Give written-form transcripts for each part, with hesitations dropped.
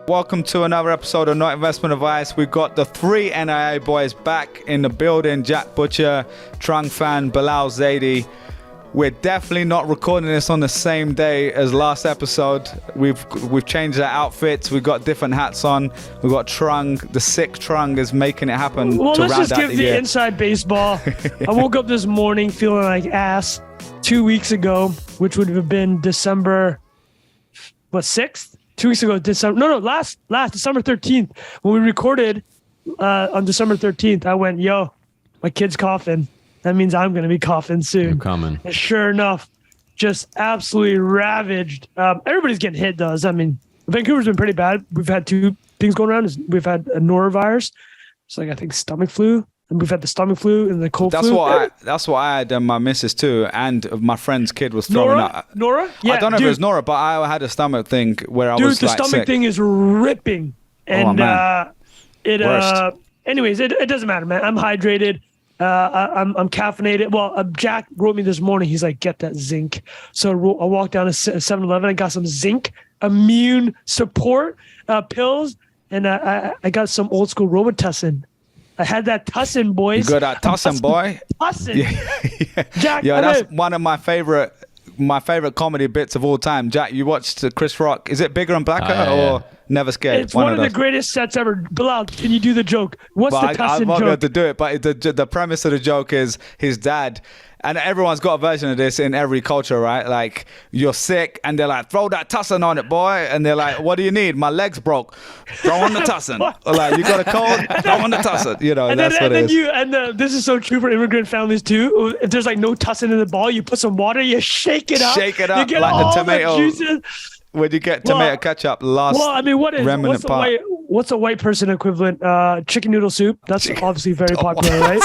Welcome to another episode of Not Investment Advice. We've got the three NIA boys back in the building. Jack Butcher, Trung Phan, Bilal Zaidi. We're definitely not recording this on the same day as last episode. We've changed our outfits. We've got different hats on. We've got Trung. The sick Trung is making it happen. Well, to let's round just out give the the year. inside baseball. I woke up this morning feeling like ass 2 weeks ago, which would have been December, 6th? 2 weeks ago, last December 13th. When we recorded on December 13th, I went, yo, my kid's coughing. That means I'm going to be coughing soon. You're coming. And sure enough, just absolutely ravaged. Everybody's getting hit, though. I mean, Vancouver's been pretty bad. We've had two things going around. We've had a norovirus. It's like, I think, stomach flu. And we've had the stomach flu and the cold flu. That's what I had and my missus too. And my friend's kid was throwing up. Nora? Yeah, I don't know if it was Nora, but I had a stomach thing where I was the like stomach sick. thing is ripping. And Worst. anyways, it doesn't matter, man. I'm hydrated. I'm caffeinated. Well, Jack wrote me this morning. He's like, get that zinc. So I walked down to 7-Eleven. I got some zinc immune support pills. And I got some old school Robitussin. I had that Tussin, boys. You got that Tussin, boy. Tussin. Yeah. Jack, yeah, that's one of my favorite comedy bits of all time. Jack, you watched Chris Rock. Is it Bigger and Blacker or Never Scared? It's one of the greatest sets ever. Bilal, can you do the joke? What's the Tussin joke? I'm not going to do it, but the premise of the joke is his dad. And everyone's got a version of this in every culture, right? Like, you're sick, and they're like, throw that Tussin on it, boy. And they're like, what do you need? My leg's broke. Throw on the Tussin. Or like, you got a cold? Throw on the Tussin. You know, that's what it is. This is so true for immigrant families, too. If there's, like, no Tussin in the ball, you put some water, you shake it up. Shake it up you get like all the tomato. juices. When you get tomato ketchup, what's a white person equivalent? Chicken noodle soup. That's obviously very popular, right?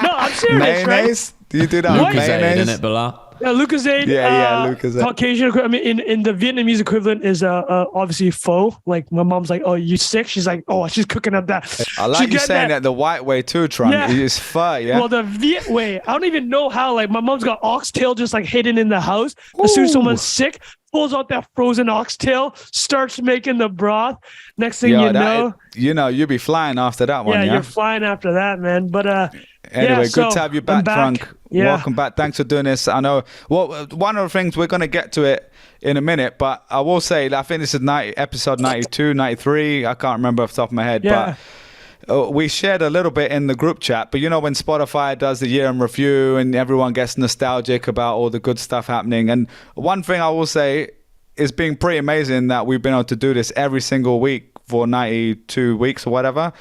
No, I'm serious, mayonnaise? right? Do you do that? Lucozade, Mayonnaise? isn't it, Bilal? Yeah, Lucozade. Lucozade. Caucasian equivalent. I mean, in the Vietnamese equivalent is obviously pho. Like my mom's like, "Oh, you sick?" She's like, "Oh, she's cooking up that." I like you saying that the white way too, Trung. Yeah. It's pho, yeah. Well, the Viet way. I don't even know how. Like my mom's got oxtail just like hidden in the house. As soon as someone's sick, pulls out that frozen oxtail, starts making the broth. Next thing you'll be flying after that one. Yeah, you're flying after that, man. But anyway, good to have you back, Trung. Yeah. Welcome back. Thanks for doing this. I know. Well, one of the things we're going to get to it in a minute, but I will say I think this is episode 92, 93. I can't remember off the top of my head, but we shared a little bit in the group chat. But you know when Spotify does the year in review and everyone gets nostalgic about all the good stuff happening. And one thing I will say is being pretty amazing that we've been able to do this every single week for 92 weeks or whatever.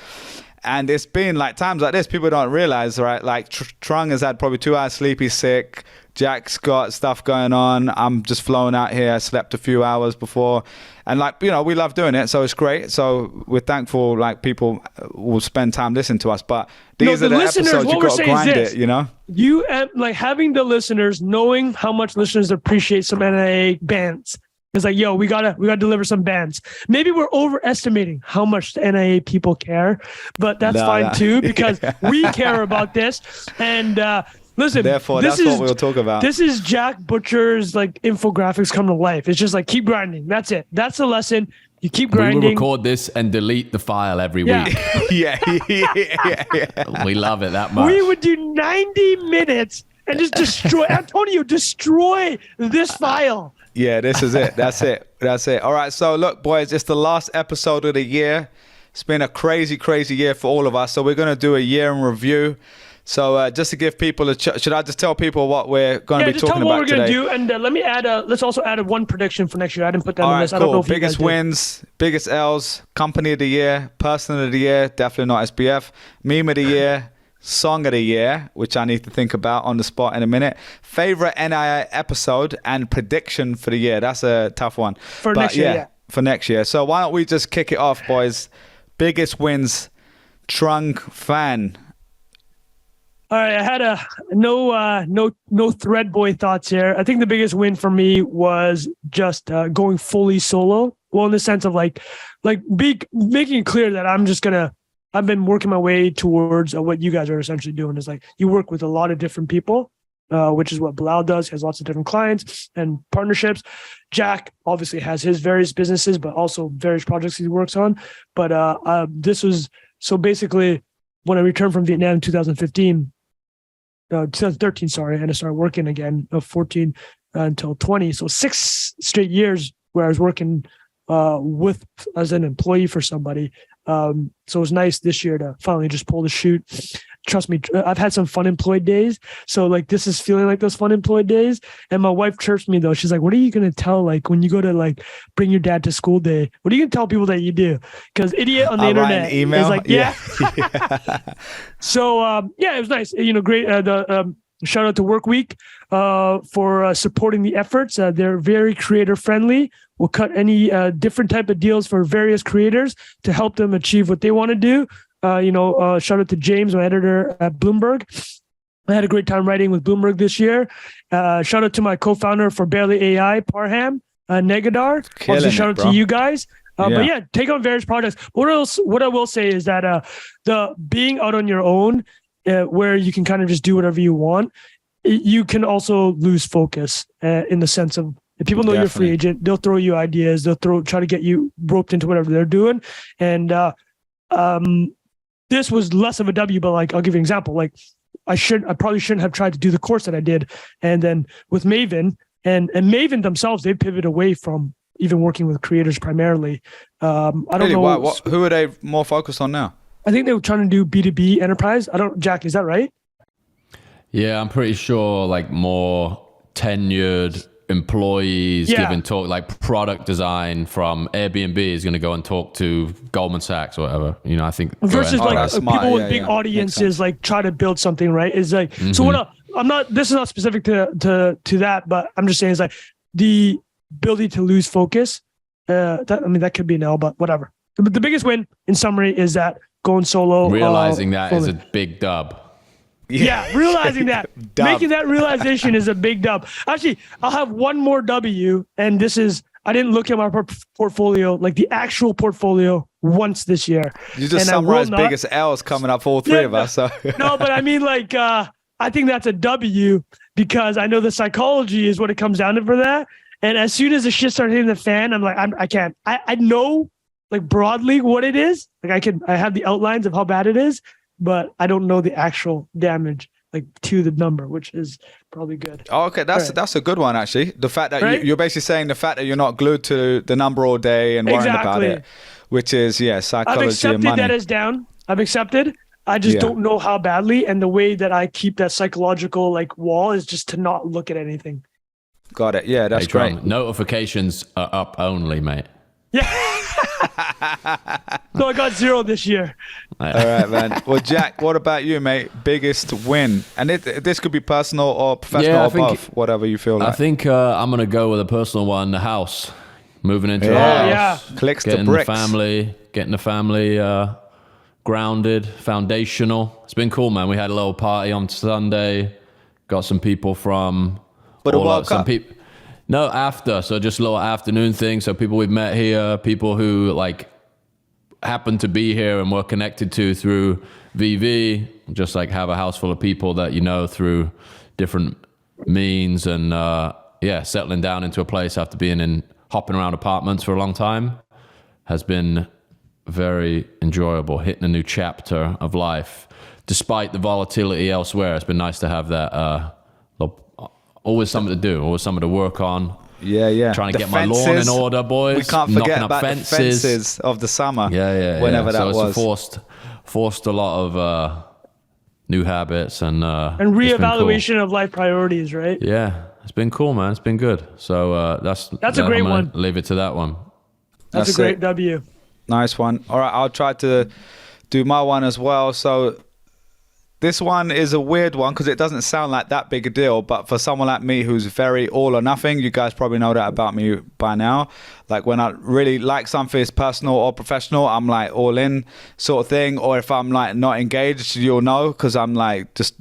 And it's been like times like this, people don't realize, right? Like Trung has had probably 2 hours sleep, he's sick. Jack's got stuff going on. I'm just flown out here. I slept a few hours before. And like, we love doing it. So it's great. So we're thankful like people will spend time listening to us. But these are the episodes you got to grind it, you know? You like having the listeners, knowing how much listeners appreciate some NIA bands. It's like, yo, we gotta deliver some bands. Maybe we're overestimating how much the NIA people care, but that's fine too because we care about this. And listen, therefore, that's what we'll talk about. This is Jack Butcher's like infographics come to life. It's just like keep grinding. That's it. That's the lesson. You keep grinding. We will record this and delete the file every week. Yeah. We love it that much. We would do 90 minutes and just destroy Antonio. Destroy this file. Yeah, this is it. That's it. All right. So look, boys, it's the last episode of the year. It's been a crazy, crazy year for all of us. So we're going to do a year in review. So just to give people should I just tell people what we're going to be talking about today? Yeah, just tell what we're going to do. And let me add let's also add one prediction for next year. I didn't put that on this. Cool. I don't know if biggest you guys wins, biggest L's, company of the year, person of the year, definitely not SPF, meme of the year, song of the year, which I need to think about on the spot in a minute. Favorite NIA episode and prediction for the year. That's a tough one. For next year. For next year. So why don't we just kick it off, boys? Biggest wins, Trung Phan. All right, I had no thread boy thoughts here. I think the biggest win for me was just going fully solo. Well, in the sense of like making it clear that I've been working my way towards what you guys are essentially doing is like you work with a lot of different people which is what Bilal does. He has lots of different clients and partnerships. Jack obviously has his various businesses, but also various projects he works on. But this was, so basically when I returned from Vietnam in 2013, sorry, and I started working again of 14 until 20. So 6 straight years where I was working as an employee for somebody. So it was nice this year to finally just pull the chute. Trust me, I've had some fun employed days. So like this is feeling like those fun employed days. And my wife chirps me though. She's like, what are you going to tell, like when you go to like bring your dad to school day? What are you going to tell people that you do? Because idiot on the internet is like, yeah. So it was nice. Great. Shout out to Work Week for supporting the efforts. They're very creator friendly. We'll cut any different type of deals for various creators to help them achieve what they want to do. Shout out to James, my editor at Bloomberg. I had a great time writing with Bloomberg this year. Shout out to my co-founder for Barely AI, Parham Negadar. Also, shout out to you guys. But yeah, take on various projects. What I will say is that the being out on your own, where you can kind of just do whatever you want, you can also lose focus in the sense of, if people know you're a free agent, they'll throw you ideas. They'll try to get you roped into whatever they're doing. And this was less of a W, but like, I'll give you an example. Like I probably shouldn't have tried to do the course that I did. And then with Maven and Maven themselves, they pivot away from even working with creators primarily. I don't know. Wow. Who are they more focused on now? I think they were trying to do B2B enterprise. Jack, is that right? Yeah, I'm pretty sure like more tenured employees giving talk, like product design from Airbnb is going to go and talk to Goldman Sachs or whatever. I think versus people with big audiences like try to build something, right? Is like so what this is not specific to that, but I'm just saying it's like the ability to lose focus. That could be an L, but whatever. But the biggest win in summary is that going solo, realizing that is a big dub. Yeah, realizing that. Making that realization is a big dub. Actually, I'll have one more W, and this is, I didn't look at my portfolio, like the actual portfolio, once this year. You just summarized biggest L's coming up for all three of us. So. No, but I mean, like, I think that's a W because I know the psychology is what it comes down to for that. And as soon as the shit started hitting the fan, I'm like, I can't. I know, like, broadly what it is. Like, I have the outlines of how bad it is, but I don't know the actual damage, like, to the number, which is probably good. Oh, okay, that's a good one, actually. The fact that you're basically saying the fact that you're not glued to the number all day and worrying about it, which is, psychology I've accepted and money. that as down. I've accepted. I just don't know how badly, and the way that I keep that psychological, like, wall is just to not look at anything. Got it. Yeah, that's great. Notifications are up only, mate. Yeah. So I got 0 this year. All right, man. Well, Jack, what about you, mate? Biggest win? And this could be personal or professional or both, whatever you feel like. I think I'm going to go with a personal one, the house. Moving into a house. Yeah. Clicks to bricks. Getting the family grounded, foundational. It's been cool, man. We had a little party on Sunday. Got some people from... But some people... No, after. So just a little afternoon thing. So people we've met here, people who like happen to be here and we're connected to through VV, just like have a house full of people that you know through different means and settling down into a place after hopping around apartments for a long time has been very enjoyable. Hitting a new chapter of life. Despite the volatility elsewhere, it's been nice to have that always something to do, always something to work on. Yeah. Trying to get my lawn in order, boys. We can't forget about the fences of the summer. Whenever that was. So forced a lot of new habits and reevaluation of life priorities, right? Yeah, it's been cool, man. It's been good. So that's a great one. Leave it to that one. That's a great W. Nice one. All right, I'll try to do my one as well. So this one is a weird one because it doesn't sound like that big a deal, but for someone like me who's very all or nothing, you guys probably know that about me by now. Like when I really like something, it's personal or professional, I'm like all in sort of thing. Or if I'm like not engaged, you'll know because I'm like just,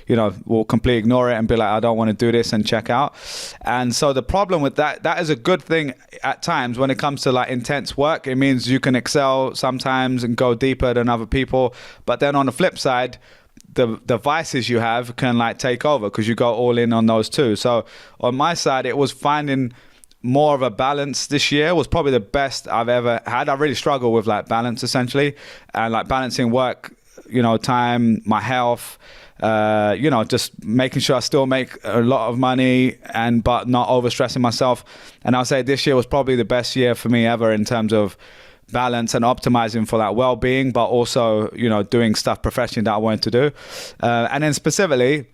will completely ignore it and be like, I don't want to do this and check out. And so the problem with that is a good thing at times when it comes to like intense work. It means you can excel sometimes and go deeper than other people. But then on the flip side, the vices you have can like take over because you go all in on those too. So on my side, it was finding more of a balance this year was probably the best I've ever had. I really struggle with like balance essentially, and like balancing work, time, my health, just making sure I still make a lot of money but not overstressing myself. And I'll say this year was probably the best year for me ever in terms of balance and optimizing for that well-being, but also, doing stuff professionally that I wanted to do. And then specifically,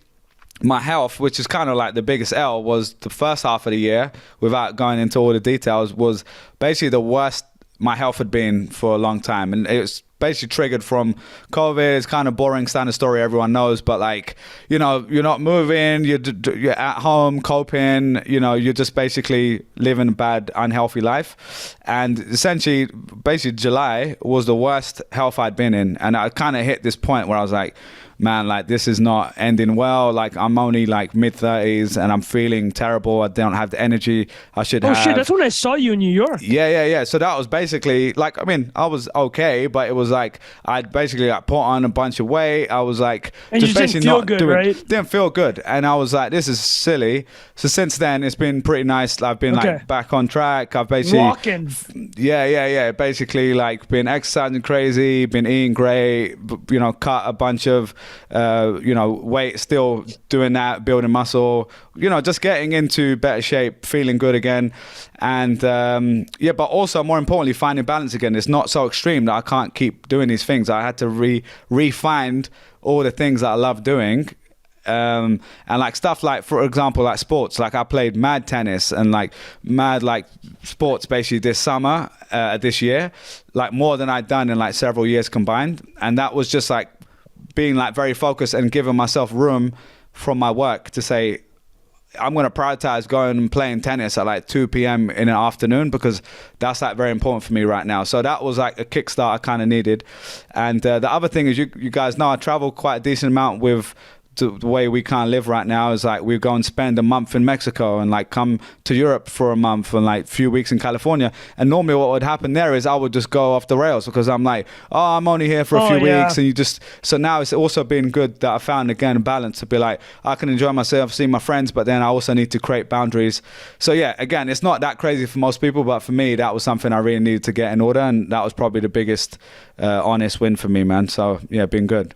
my health, which is kind of like the biggest L, was the first half of the year, without going into all the details, was basically the worst my health had been for a long time. And it was basically triggered from COVID. It's kind of boring standard story everyone knows, but like, you're not moving, you're at home coping, you're just basically living a bad, unhealthy life. And essentially, basically July was the worst health I'd been in. And I kind of hit this point where I was like, man, like this is not ending well. Like I'm only like mid-30s and I'm feeling terrible. I don't have the energy I should have. Oh shit, that's when I saw you in New York. Yeah. So that was basically like, I was okay, but it was like I'd basically like put on a bunch of weight. I was like, and just basically didn't feel good, right? Didn't feel good. And I was like, this is silly. So since then it's been pretty nice. I've been like back on track. I've basically walking. Yeah. Basically like been exercising crazy, been eating great, cut a bunch of weight, still doing that, building muscle, just getting into better shape, feeling good again. And but also more importantly, finding balance again. It's not so extreme that I can't keep doing these things. I had to re-find all the things that I love doing. And like stuff like, for example, like sports, like I played mad tennis and like mad like sports basically this summer, this year, like more than I'd done in like several years combined. And that was just like being like very focused and giving myself room from my work to say, I'm going to prioritize going and playing tennis at like 2 p.m. in the afternoon because that's like very important for me right now. So that was like a kickstart I kind of needed. And the other thing is, you guys know I travel quite a decent amount with the way we can't live right now is like we go and spend a month in Mexico and like come to Europe for a month and like a few weeks in California. And normally what would happen there is I would just go off the rails because I'm like, I'm only here for a few weeks. And so now it's also been good that I found again a balance to be like, I can enjoy myself, see my friends, but then I also need to create boundaries. So yeah, again, it's not that crazy for most people, but for me, that was something I really needed to get in order. And that was probably the biggest honest win for me, man. So yeah, been good.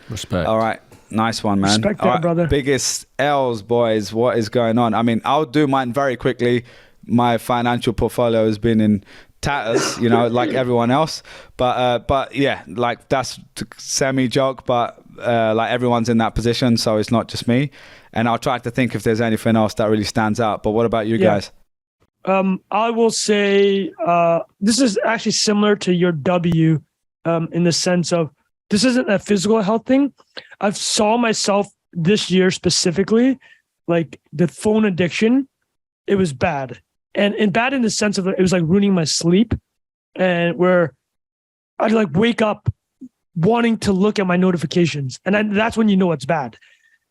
Respect. All right. Nice one, man. Respect that, brother. Biggest L's, boys. What is going on? I mean, I'll do mine very quickly. My financial portfolio has been in tatters, like everyone else. But yeah, like that's semi joke, but like everyone's in that position, so it's not just me. And I'll try to think if there's anything else that really stands out. But what about you guys? I will say this is actually similar to your W in the sense of this isn't a physical health thing. I've saw myself this year specifically, like the phone addiction, it was bad. And bad in the sense of it was like ruining my sleep, and where I'd like wake up wanting to look at my notifications. And that's when you know it's bad.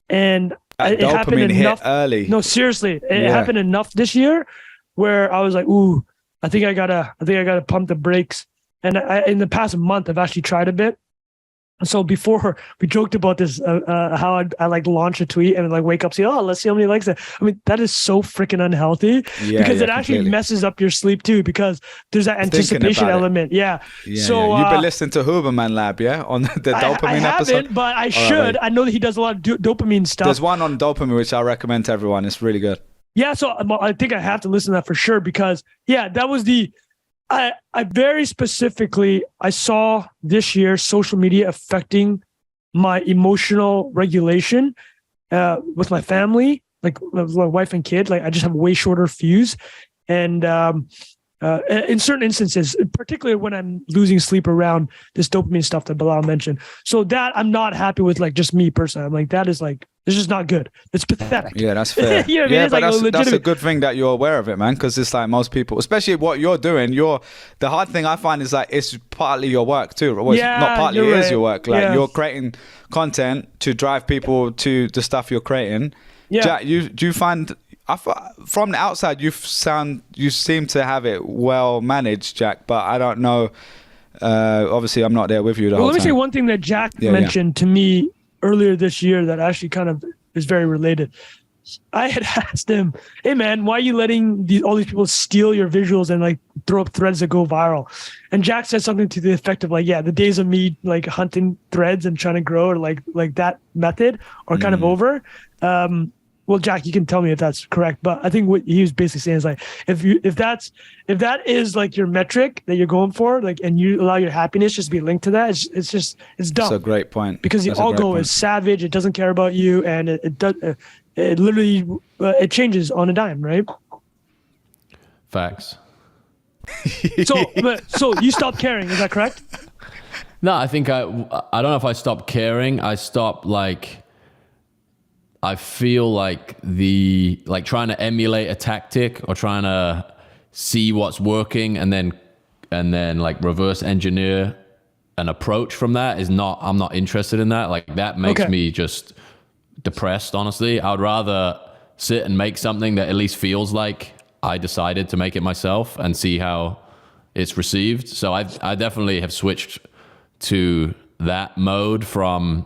And it happened enough early. No, seriously, it happened enough this year where I was like, ooh, I think I gotta pump the brakes. And in the past month, I've actually tried a bit. So before we joked about this, how I like launch a tweet and like wake up, say, oh, let's see how many likes that. I mean, that is so freaking unhealthy because it actually messes up your sleep too, because there's that anticipation element. Yeah. So you've been listening to Huberman Lab, on the dopamine episode? I haven't, but I should. I know that he does a lot of dopamine stuff. There's one on dopamine, which I recommend to everyone. It's really good. Yeah. So I think I have to listen to that for sure because that was I very specifically, I saw this year social media affecting my emotional regulation with my family, like with my wife and kid. Like I just have a way shorter fuse. And in certain instances, particularly when I'm losing sleep around this dopamine stuff that Bilal mentioned. So that I'm not happy with, like just me personally. I'm like, that is like, it's just not good. It's pathetic. Yeah, that's fair. You know what I mean? But that's a good thing that you're aware of it, man. Because it's like most people, especially what you're doing, the hard thing I find is like it's partly your work too. Well, not partly, it is your work. Like you're creating content to drive people to the stuff you're creating. Yeah. Jack, do you find from the outside you seem to have it well managed, Jack? But I don't know Obviously, I'm not there with you the whole Let me time. say one thing that Jack mentioned to me earlier this year that actually kind of is very related. I had asked him, "Hey man, why are you letting all these people steal your visuals and like throw up threads that go viral?" And Jack said something to the effect of like, "Yeah, the days of me like hunting threads and trying to grow or like that method are kind of over." Well, Jack, you can tell me if that's correct, but I think what he was basically saying is like, if that is like your metric that you're going for, like, and you allow your happiness just to be linked to that, it's dumb. That's a great point. Because the algo is savage. It doesn't care about you, and it does. It literally it changes on a dime, right? Facts. So you stopped caring, is that correct? No, I think I don't know if I stopped caring. I stopped like. I feel like trying to emulate a tactic or trying to see what's working and then like reverse engineer an approach from that I'm not interested in that. Like that makes me just depressed, honestly. I would rather sit and make something that at least feels like I decided to make it myself and see how it's received. So I definitely have switched to that mode from.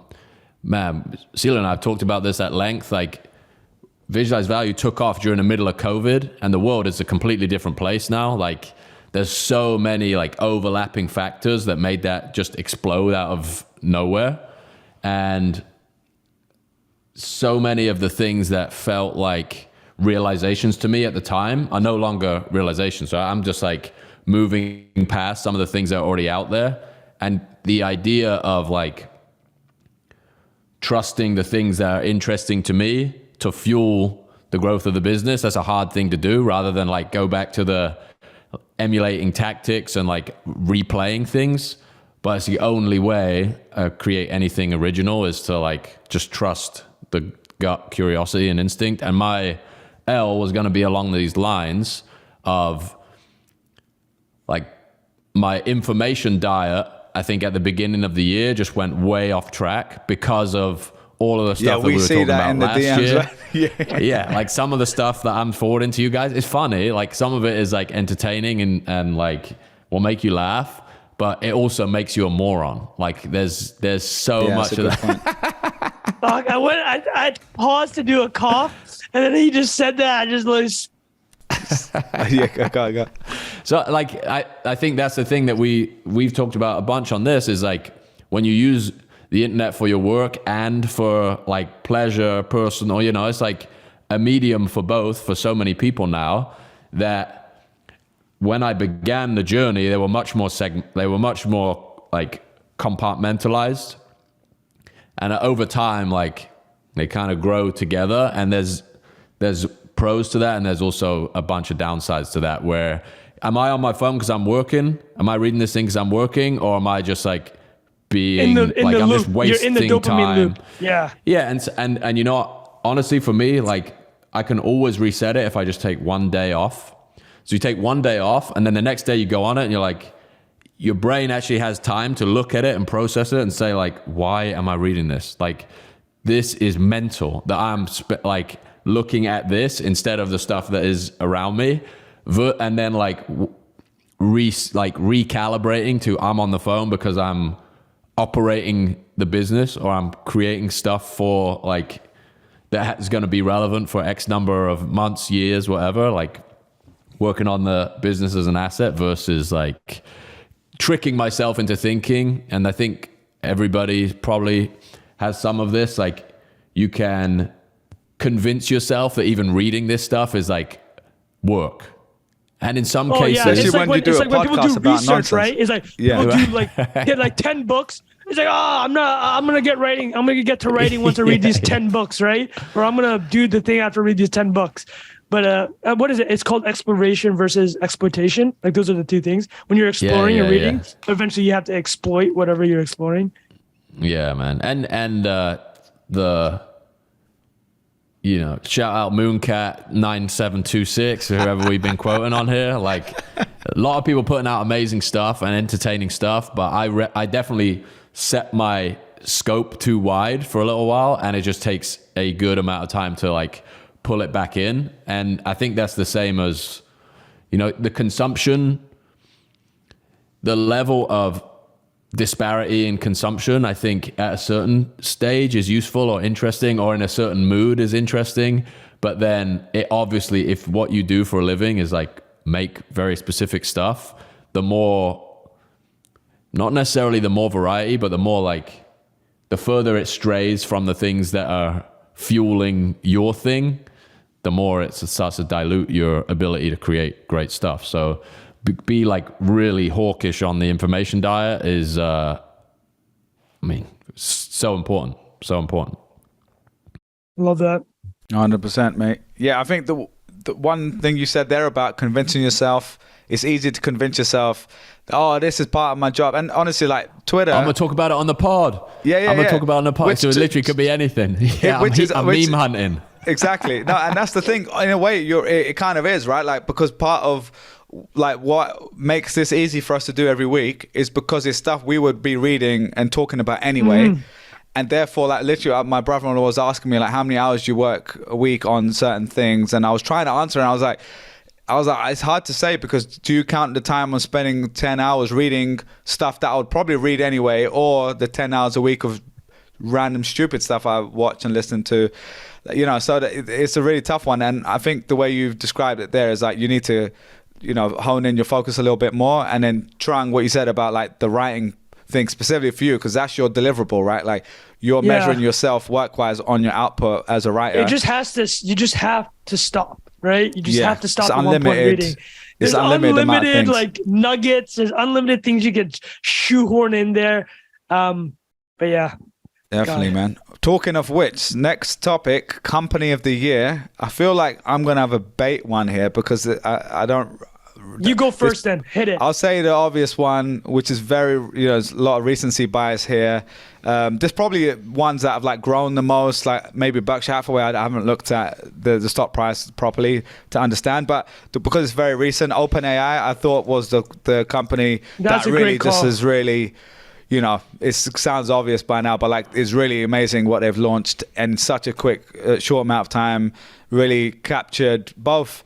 Man, Celia and I have talked about this at length. Like, Visualized Value took off during the middle of COVID, and the world is a completely different place now. Like, there's so many like overlapping factors that made that just explode out of nowhere, and so many of the things that felt like realizations to me at the time are no longer realizations. So I'm just like moving past some of the things that are already out there, and the idea of like trusting the things that are interesting to me to fuel the growth of the business. That's a hard thing to do, rather than like go back to the emulating tactics and like replaying things. But it's the only way create anything original is to like just trust the gut curiosity and instinct. And my L was going to be along these lines of like my information diet. I think at the beginning of the year just went way off track because of all of the stuff that we were talking about last year. Right? Yeah, like some of the stuff that I'm forwarding to you guys is funny. Like some of it is like entertaining and like will make you laugh, but it also makes you a moron. Like there's so much of that. I paused to do a cough, and then he just said that. I just like. I got. So like I think that's the thing that we've talked about a bunch on this is like when you use the internet for your work and for like pleasure, personal, it's like a medium for both for so many people now that when I began the journey, they were much more like compartmentalized, and over time like they kind of grow together, and there's pros to that, and there's also a bunch of downsides to that. Where am I on my phone because I'm working? Am I reading this thing because I'm working, or am I just like being I'm loop. just wasting You're in the dopamine time? Loop. Yeah. And you know what? Honestly, for me, like I can always reset it if I just take one day off. So you take one day off, and then the next day you go on it, and you're like, your brain actually has time to look at it and process it and say like, why am I reading this? Like, this is mental that I'm looking at this instead of the stuff that is around me, and then recalibrating to I'm on the phone because I'm operating the business or I'm creating stuff for like that is going to be relevant for X number of months, years, whatever, like working on the business as an asset versus like tricking myself into thinking. And I think everybody probably has some of this, like you can convince yourself that even reading this stuff is like work. And in some cases, it's like when people do research, right? It's like people do get like 10 books. It's like, I'm gonna get to writing once I read these 10 books, right? Or I'm gonna do the thing after I read these 10 books. But what is it? It's called exploration versus exploitation. Like those are the two things. When you're exploring and reading, eventually you have to exploit whatever you're exploring. Yeah, man. And shout out Mooncat9726, whoever we've been quoting on here. Like a lot of people putting out amazing stuff and entertaining stuff, but I definitely set my scope too wide for a little while, and it just takes a good amount of time to like pull it back in. And I think that's the same as, the consumption, the level of disparity in consumption, I think at a certain stage is useful or interesting, or in a certain mood is interesting. But then it obviously, if what you do for a living is like make very specific stuff, the more, not necessarily the more variety, but the more like, the further it strays from the things that are fueling your thing, the more it starts to dilute your ability to create great stuff. So be like really hawkish on the information diet is, so important. So important. Love that. 100%, mate. Yeah, I think the one thing you said there about convincing yourself, it's easy to convince yourself, oh, this is part of my job. And honestly, like Twitter, I'm gonna talk about it on the pod. I'm gonna talk about it on the pod. So it literally could be anything. Yeah, I'm meme hunting. Exactly. No, and that's the thing. In a way, it kind of is, right? Like, because part of like what makes this easy for us to do every week is because it's stuff we would be reading and talking about anyway. And therefore, like literally, my brother-in-law was asking me like, how many hours do you work a week on certain things? And I was trying to answer, and I was like, it's hard to say, because do you count the time I'm spending 10 hours reading stuff that I would probably read anyway, or the 10 hours a week of random stupid stuff I watch and listen to? You know, so it's a really tough one. And I think the way you've described it there is like, you need to, you know, hone in your focus a little bit more, and then trying what you said about like the writing thing specifically for you, because that's your deliverable, right? Like you're measuring yourself work-wise on your output as a writer. You just have to stop, right? You just have to stop at one point reading. There's unlimited like nuggets. There's unlimited things you can shoehorn in there. But yeah. Definitely, man. Talking of which, next topic, company of the year. I feel like I'm going to have a bait one here, because I don't... You go first then. Hit it. I'll say the obvious one, which is very, there's a lot of recency bias here. There's probably ones that have like grown the most, like maybe Berkshire Hathaway. I haven't looked at the stock price properly to understand, but because it's very recent, OpenAI, I thought was the company that really just is really, it sounds obvious by now, but like it's really amazing what they've launched in such a quick, short amount of time. Really captured both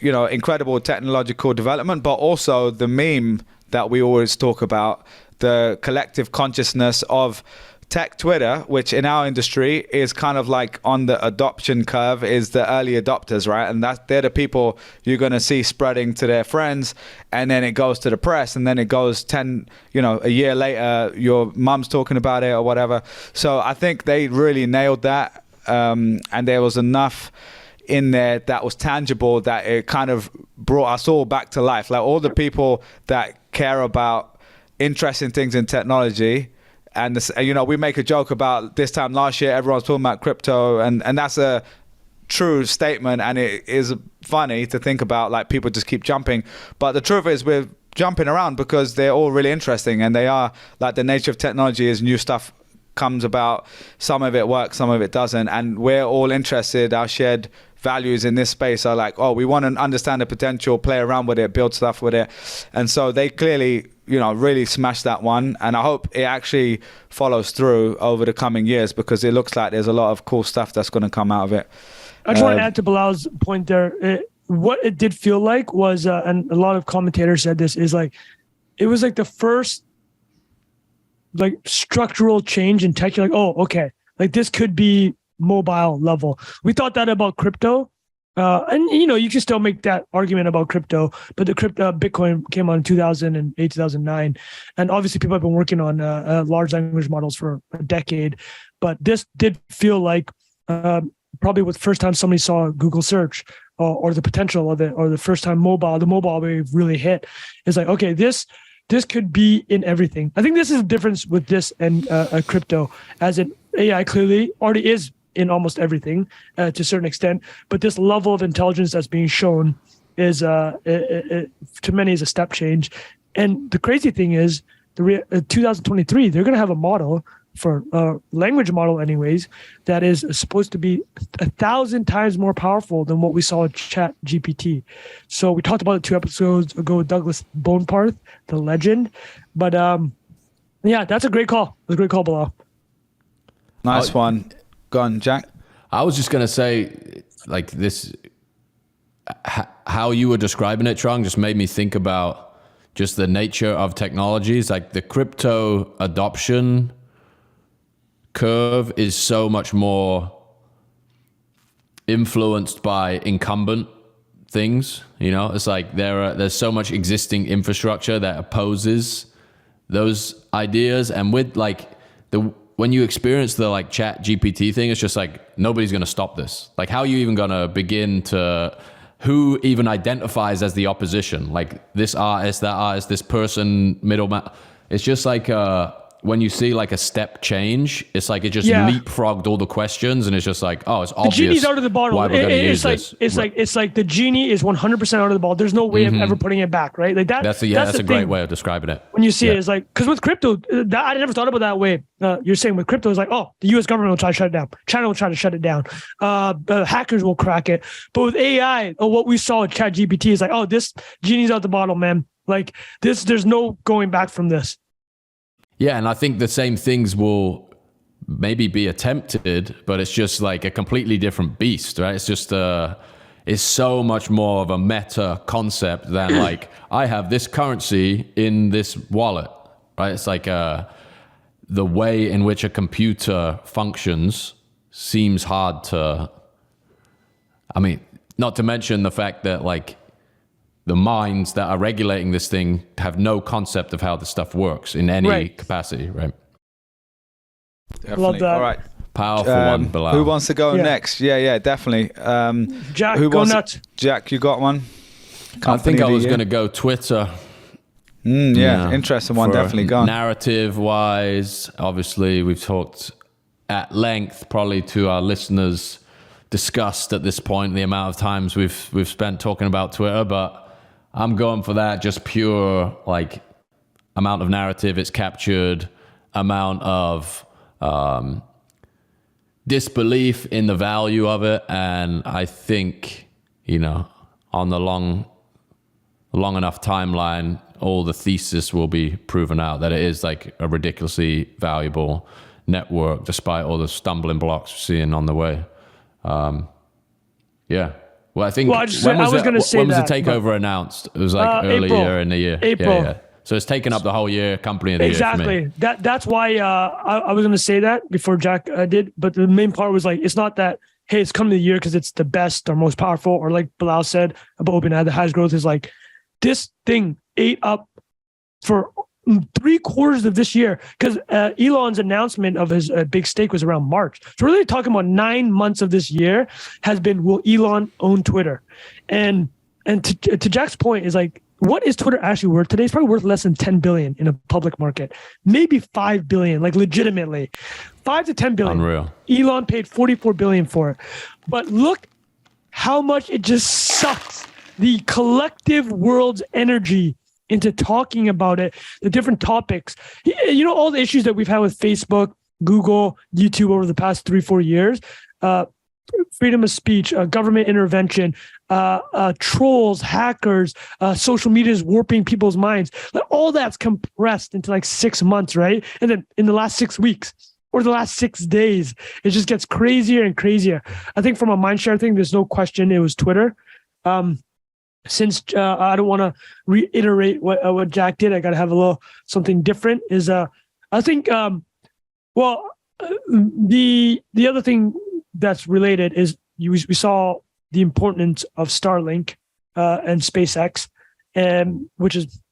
incredible technological development, but also the meme that we always talk about, the collective consciousness of tech Twitter, which in our industry is kind of like on the adoption curve, is the early adopters, right? And they're the people you're going to see spreading to their friends, and then it goes to the press, and then it goes a year later, your mom's talking about it or whatever. So I think they really nailed that. And there was enough in there that was tangible that it kind of brought us all back to life. Like all the people that care about interesting things in technology, and this, we make a joke about this time last year everyone's talking about crypto, and that's a true statement, and it is funny to think about, like people just keep jumping, but the truth is we're jumping around because they're all really interesting, and they are, like, the nature of technology is new stuff comes about, some of it works, some of it doesn't, and we're all interested. Our shared values in this space are like, we want to understand the potential, play around with it, build stuff with it. And so they clearly really smashed that one, and I hope it actually follows through over the coming years, because it looks like there's a lot of cool stuff that's going to come out of it. I just want to add to Bilal's point there. What it did feel like was, and a lot of commentators said this, is like it was like the first like structural change in tech. You're like, oh, okay, like this could be mobile level. We thought that about crypto, and you can still make that argument about crypto, but the Bitcoin came on in 2008, 2009, and obviously people have been working on large language models for a decade, but this did feel like probably the first time somebody saw Google search or the potential of it, or the first time the mobile wave really hit. Is like, okay, this could be in everything. I think this is the difference with this and crypto, as in AI clearly already is in almost everything to a certain extent, but this level of intelligence that's being shown is to many is a step change. And the crazy thing is, 2023 they're going to have a model for language model anyways that is supposed to be 1,000 times more powerful than what we saw in Chat GPT. So we talked about it 2 episodes ago with Douglas Boneparth, the legend. But yeah, that's a great call. It was a great call, Bilal. Nice one. Go on, Jack. I was just going to say, like, this, how you were describing it, Trung, just made me think about just the nature of technologies. Like the crypto adoption curve is so much more influenced by incumbent things. It's like there's so much existing infrastructure that opposes those ideas. And with like when you experience the like chat GPT thing, it's just like nobody's going to stop this. Like how are you even going to begin to, who even identifies as the opposition? Like this artist, that artist, this person, middleman. It's just like when you see like a step change, it's like it just leapfrogged all the questions, and it's just like, oh, it's obvious. The genie's out of the bottle. Why we're going to use this. It's like the genie is 100% out of the bottle. There's no way of ever putting it back, right? Like that. That's a great way of describing it. When you see it, it's like, because with crypto, I never thought about it that way. You're saying with crypto, it's like, oh, the U.S. government will try to shut it down. China will try to shut it down. Hackers will crack it. But with AI, what we saw with ChatGPT is like, oh, this genie's out the bottle, man. Like this, there's no going back from this. Yeah, and I think the same things will maybe be attempted, but it's just like a completely different beast, right? It's just it's so much more of a meta concept than like, I have this currency in this wallet, right? It's like the way in which a computer functions seems hard to, I mean, not to mention the fact that like the minds that are regulating this thing have no concept of how the stuff works in any capacity, right? Definitely. Love that. All right. Powerful one, Bilal. Who wants to go next? Yeah, definitely. Jack, go nuts. Jack, you got one? I think I was going to go Twitter. Interesting one. Definitely gone. Narrative-wise, obviously, we've talked at length, probably to our listeners, discussed at this point the amount of times we've spent talking about Twitter, but I'm going for that just pure like amount of narrative it's captured, amount of disbelief in the value of it, and I think on the long enough timeline, all the thesis will be proven out that it is like a ridiculously valuable network, despite all the stumbling blocks we're seeing on the way. Well, I think when was the takeover announced? It was like earlier in the year. April. Yeah. So it's taken up the whole year, company of the year for me. That's why I was going to say that before Jack did. But the main part was like, it's not that, hey, it's company of the year because it's the best or most powerful, or like Bilal said about OpenAI, the highest growth is like, this thing ate up for 3/4 of this year, because Elon's announcement of his big stake was around March. So we're really talking about 9 months of this year has been, will Elon own Twitter? And to Jack's point is like, what is Twitter actually worth today? It's probably worth less than 10 billion in a public market, maybe 5 billion, like legitimately 5 to 10 billion. Unreal. Elon paid 44 billion for it, but look how much it just sucks the collective world's energy into talking about it, the different topics. All the issues that we've had with Facebook, Google, YouTube over the past 3-4 years, freedom of speech, government intervention, trolls, hackers, social media is warping people's minds. Like, all that's compressed into like 6 months, right? And then in the last 6 weeks or the last 6 days, it just gets crazier and crazier. I think from a mindshare thing, there's no question it was Twitter. Since I don't want to reiterate what Jack did, I got to have a little something different. Is I think the other thing that's related is we saw the importance of Starlink and SpaceX, and which is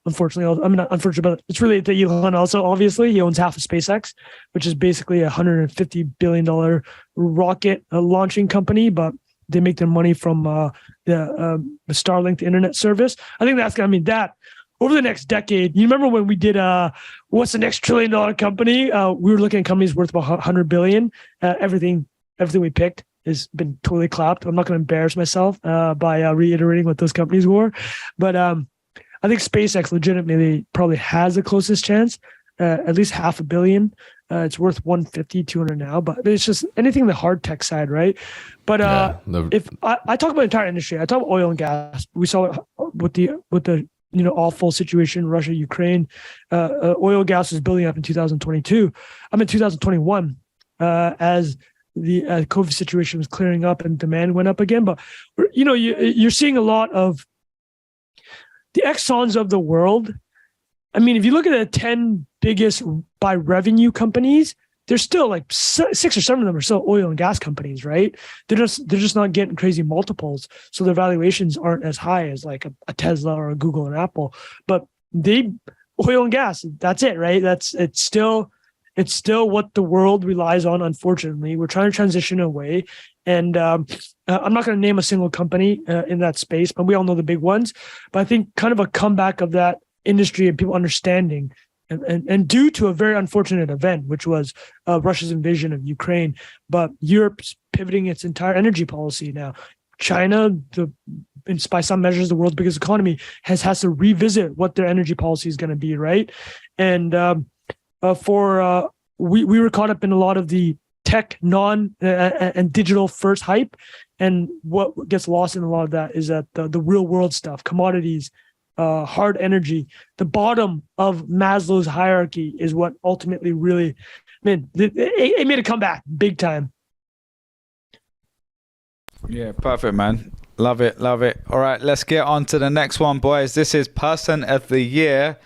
unfortunately, I'm not unfortunate, but it's related to Elon also. Obviously, he owns half of SpaceX, which is basically $150 billion rocket launching company, but they make their money from the Starlink, the internet service. I think that over the next decade, you remember when we did what's the next $1 trillion company? We were looking at companies worth about 100 billion. Everything we picked has been totally clapped. I'm not going to embarrass myself by reiterating what those companies were, but I think SpaceX legitimately probably has the closest chance, at least $500 million. It's worth 150, 200 now, but it's just anything the hard tech side, right? But if I talk about the entire industry, I talk about oil and gas. We saw it with the awful situation in Russia, Ukraine. Oil and gas was building up in 2022. I'm in 2021 as the COVID situation was clearing up and demand went up again. But you're seeing a lot of the Exxons of the world. I mean, if you look at the 10 biggest by revenue companies, there's still like 6 or 7 of them are still oil and gas companies, right? They're just not getting crazy multiples, so their valuations aren't as high as like a Tesla or a Google and Apple. But oil and gas, that's it, right? It's still what the world relies on. Unfortunately, we're trying to transition away, and I'm not going to name a single company in that space, but we all know the big ones. But I think kind of a comeback of that industry and people understanding. And due to a very unfortunate event, which was Russia's invasion of Ukraine, but Europe's pivoting its entire energy policy now. China, by some measures, the world's biggest economy, has to revisit what their energy policy is going to be, right? And we were caught up in a lot of the tech and digital first hype, and what gets lost in a lot of that is that the real world stuff, commodities, hard energy, the bottom of Maslow's hierarchy is what ultimately really, it made a comeback big time. Yeah, perfect, man. Love it. All right, let's get on to the next one, boys. This is Person of the Year.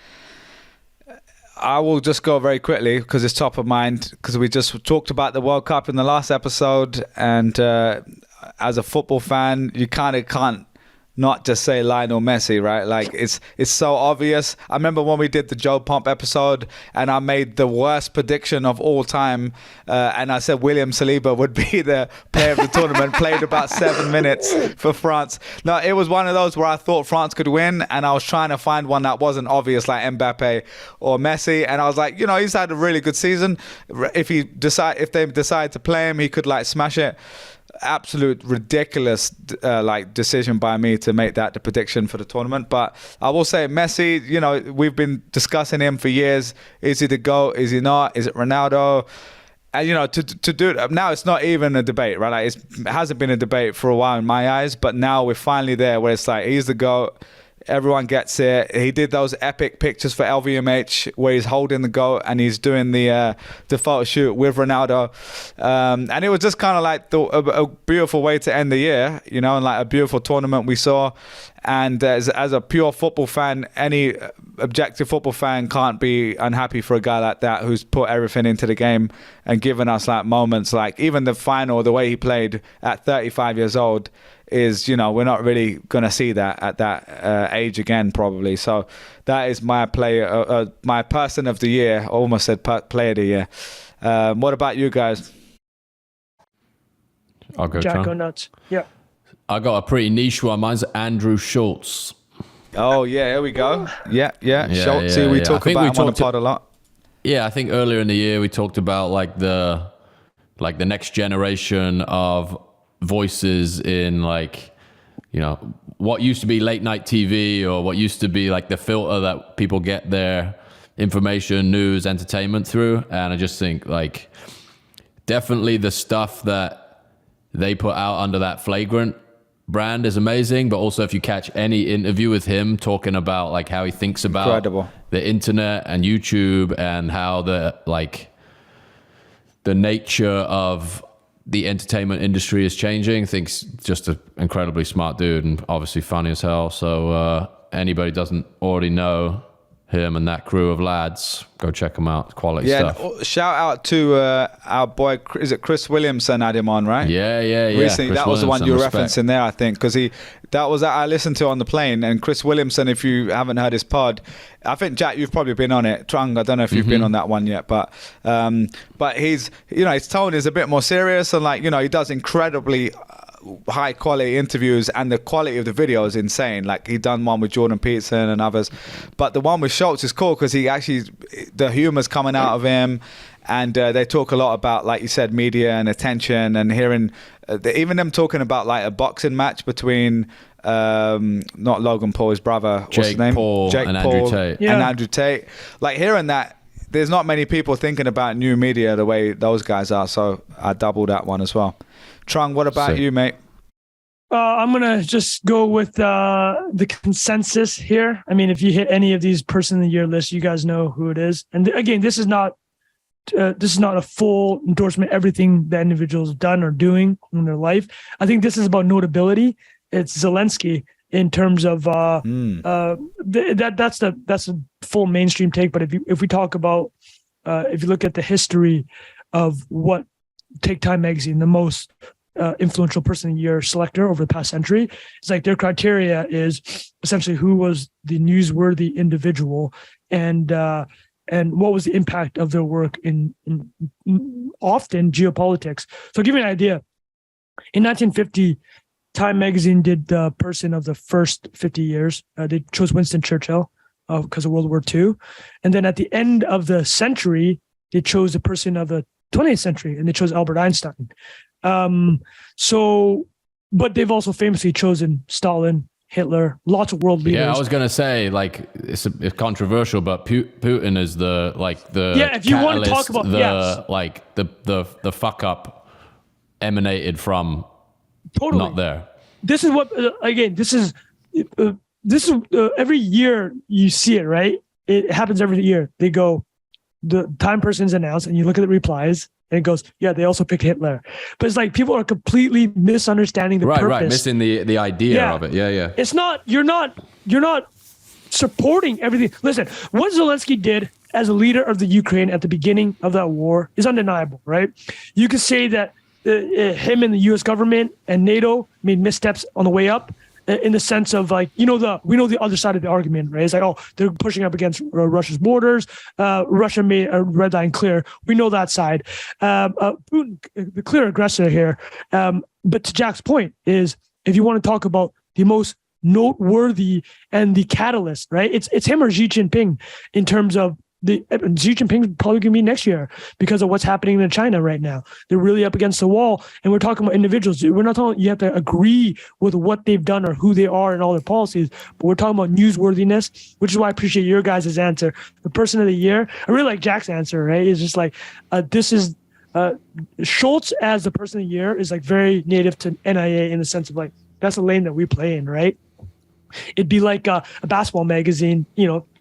I will just go very quickly because it's top of mind, because we just talked about the World Cup in the last episode, and as a football fan, you kind of can't not just say Lionel Messi, right? Like it's so obvious. I remember when we did the Joe Pomp episode and I made the worst prediction of all time, and I said William Saliba would be the player of the tournament, played about 7 minutes for France. No, it was one of those where I thought France could win, and I was trying to find one that wasn't obvious, like Mbappe or Messi, and I was like, he's had a really good season. If they decide to play him, he could like smash it. Absolute ridiculous decision by me to make that the prediction for the tournament. But I will say Messi, we've been discussing him for years. Is he the GOAT? Is he not? Is it Ronaldo? And to do it now, it's not even a debate, right? Like it hasn't been a debate for a while in my eyes, but now we're finally there where it's like he's the GOAT. Everyone gets it. He did those epic pictures for LVMH where he's holding the GOAT and he's doing the photo shoot with Ronaldo. And it was just kind of like a beautiful way to end the year, and like a beautiful tournament we saw. And as a pure football fan, any objective football fan can't be unhappy for a guy like that who's put everything into the game and given us like moments like even the final, the way he played at 35 years old is, we're not really going to see that at that age again, probably. So that is my my person of the year. I almost said player of the year. What about you guys? I'll go, Jack, go nuts. Yeah. I got a pretty niche one. Mine's Andrew Schultz. Oh, yeah, here we go. Yeah. Schultz, we talk about him on the pod a lot. Yeah, I think earlier in the year we talked about like the next generation of voices in what used to be late night TV or what used to be like the filter that people get their information, news, entertainment through. And I just think like definitely the stuff that they put out under that Flagrant brand is amazing. But also if you catch any interview with him talking about like how he thinks about the internet and YouTube and how the nature of the entertainment industry is changing. I think just an incredibly smart dude and obviously funny as hell. So anybody doesn't already know him and that crew of lads, go check them out. Quality stuff. Yeah, shout out to our boy, is it Chris Williamson had him on, right? Yeah. Recently, that was the one you were referencing there, I think, because that was I listened to on the plane. And Chris Williamson, if you haven't heard his pod, I think Jack, you've probably been on it. Trung, I don't know if you've been on that one yet, but he's, his tone is a bit more serious and he does incredibly high quality interviews and the quality of the video is insane. Like he done one with Jordan Peterson and others, but the one with Schultz is cool because he actually, the humor's coming out of him, and they talk a lot about, like you said, media and attention, and hearing even them talking about like a boxing match between not Logan Paul, his brother, what's his name? Jake Paul Andrew Tate. And Andrew Tate. Like hearing that, there's not many people thinking about new media the way those guys are, so I double that one as well. Trung, what about you, mate? I'm going to just go with the consensus here. I mean, if you hit any of these person of the year lists, you guys know who it is. And again, this is not a full endorsement, everything that individuals have done or doing in their life. I think this is about notability. It's Zelensky. in terms of that's the full mainstream take. But if we talk about if you look at the history of what Take Time magazine, the most influential person of the year selector over the past century, it's like their criteria is essentially who was the newsworthy individual and what was the impact of their work in often geopolitics. So I'll give you an idea. In 1950, Time magazine did the person of the first 50 years. They chose Winston Churchill because of World War II. And then at the end of the century, they chose the person of the 20th century, and they chose Albert Einstein. But they've also famously chosen Stalin, Hitler, lots of world leaders. Yeah, I was gonna say, like, it's controversial, but Putin is the if you want to talk about the fuck up emanated from not there. This is what again. This is every year you see it, right? It happens every year. They go, the Time person's announced, and you look at the replies, and it goes, yeah, they also picked Hitler. But it's like people are completely misunderstanding the purpose. Right, missing the idea of it. Yeah. It's not, you're not supporting everything. Listen, what Zelensky did as a leader of the Ukraine at the beginning of that war is undeniable, right? You could say that him and the U.S. government and NATO made missteps on the way up, in the sense of like, we know the other side of the argument, right? It's like, oh, they're pushing up against Russia's borders. Russia made a red line clear. We know that side. Putin, the clear aggressor here. But to Jack's point is, if you want to talk about the most noteworthy and the catalyst, right? It's him or Xi Jinping in terms of Xi Jinping probably going to be next year because of what's happening in China right now. They're really up against the wall, and we're talking about individuals. We're not talking you have to agree with what they've done or who they are and all their policies, but we're talking about newsworthiness, which is why I appreciate your guys' answer. The person of the year, I really like Jack's answer, right? It's just like, this is Schultz as the person of the year is like very native to NIA in the sense of like, that's the lane that we play in, right? It'd be like a basketball magazine,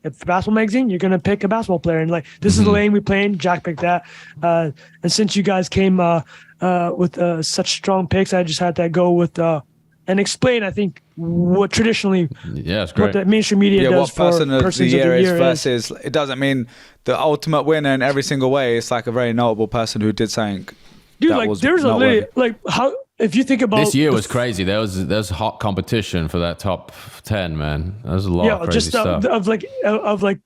if a basketball magazine, you're going to pick a basketball player. And like, this is the lane we play in. Jack picked that. And since you guys came with such strong picks, I just had to go with and explain, I think, what traditionally what the mainstream media does what person for of the year is versus, it doesn't mean the ultimate winner in every single way. It's like a very notable person who did something. Dude, like there's how, if you think about this year was crazy. There's hot competition for that top 10, man. There's a lot of crazy stuff. of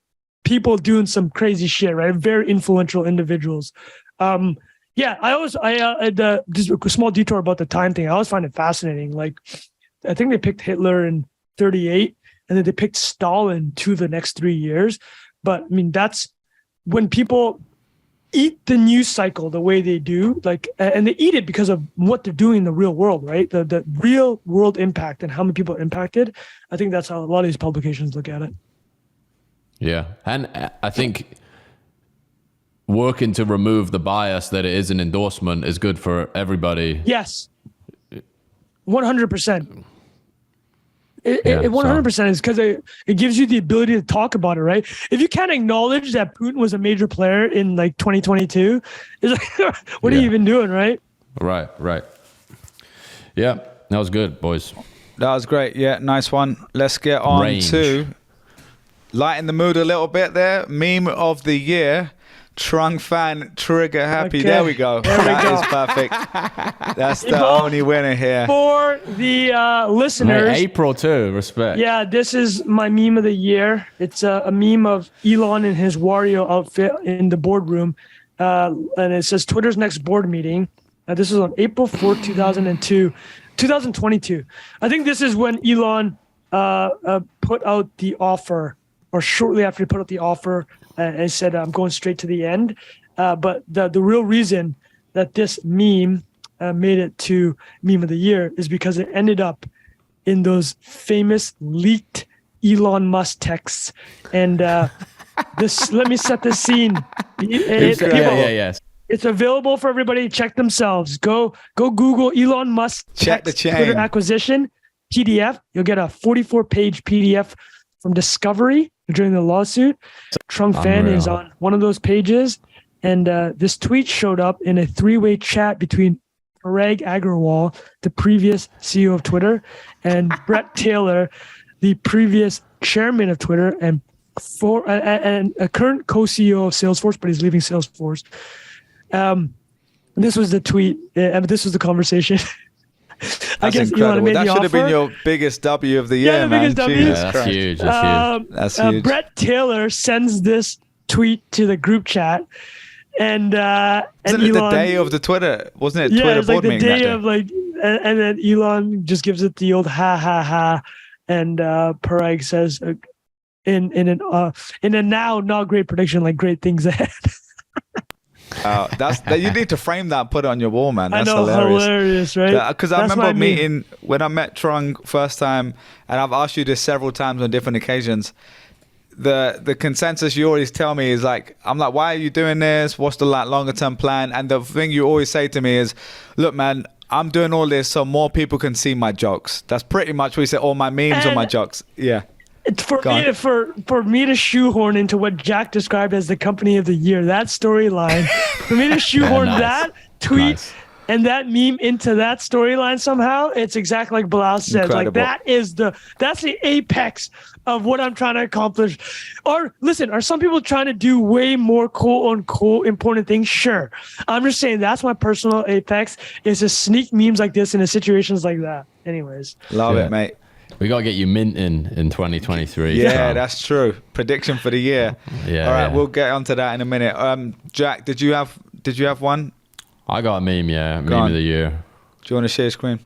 people doing some crazy shit, right? Very influential individuals. I just a small detour about the time thing. I always find it fascinating. Like, I think they picked Hitler in 1938, and then they picked Stalin the next 3 years. But I mean, that's when people eat the news cycle the way they do, like, and they eat it because of what they're doing in the real world, right? The real world impact and how many people are impacted. I think that's how a lot of these publications look at it. Yeah. And I think working to remove the bias that it is an endorsement is good for everybody. Yes. 100%. It 100% is because it gives you the ability to talk about it, right? If you can't acknowledge that Putin was a major player in like 2022, it's like, what are you even doing, right? Right. Yeah, that was good, boys. That was great. Yeah, nice one. Let's get on to lighten the mood a little bit there. Meme of the year. Trung Phan, trigger happy. Okay. There we go. That is perfect. That's the only winner here. For the listeners. Hey, April too, respect. Yeah, this is my meme of the year. It's a meme of Elon in his Wario outfit in the boardroom. And it says Twitter's next board meeting. This is on April 4th, 2022. I think this is when Elon put out the offer, or shortly after he put out the offer, and said, I'm going straight to the end. But the real reason that this meme made it to meme of the year is because it ended up in those famous leaked Elon Musk texts. And this, let me set the scene. Yes. It's available for everybody to check themselves. Go Google Elon Musk check the chain. Twitter acquisition PDF. You'll get a 44-page PDF from Discovery during the lawsuit. Trung Phan is on one of those pages, and this tweet showed up in a three-way chat between Parag Agrawal, the previous CEO of Twitter, and Brett Taylor, the previous chairman of Twitter and a current co-CEO of Salesforce, but he's leaving Salesforce. This was the tweet. This was the conversation. I guess incredible. That should have been your biggest W of the year, man. Biggest W. Yeah, that's huge. That's huge. Brett Taylor sends this tweet to the group chat, and wasn't it the day of the Twitter? Wasn't it Twitter board meeting? Yeah, it was like the day of and then Elon just gives it the old ha ha ha, and Parag says in a now not great prediction, like great things ahead. You need to frame that, put it on your wall, man. That's I know, hilarious, right? Because I remember meeting when I met Trung first time, and I've asked you this several times on different occasions. The consensus you always tell me is like, I'm like, why are you doing this? What's the longer term plan? And the thing you always say to me is, look, man, I'm doing all this so more people can see my jokes. That's pretty much what you say, all my memes or my jokes. Yeah. For me to shoehorn into what Jack described as the company of the year, that storyline, for me to shoehorn that tweet and that meme into that storyline somehow, it's exactly like Bilal said. Incredible. Like that's the apex of what I'm trying to accomplish. Or listen, are some people trying to do way more quote unquote important things? Sure. I'm just saying that's my personal apex, is to sneak memes like this into situations like that. Anyways. Love it, mate. We got to get you minting in 2023. Yeah, that's true. Prediction for the year. Yeah. All right, we'll get onto that in a minute. Jack, did you have one? I got a meme, meme of the year. Do you want to share screen?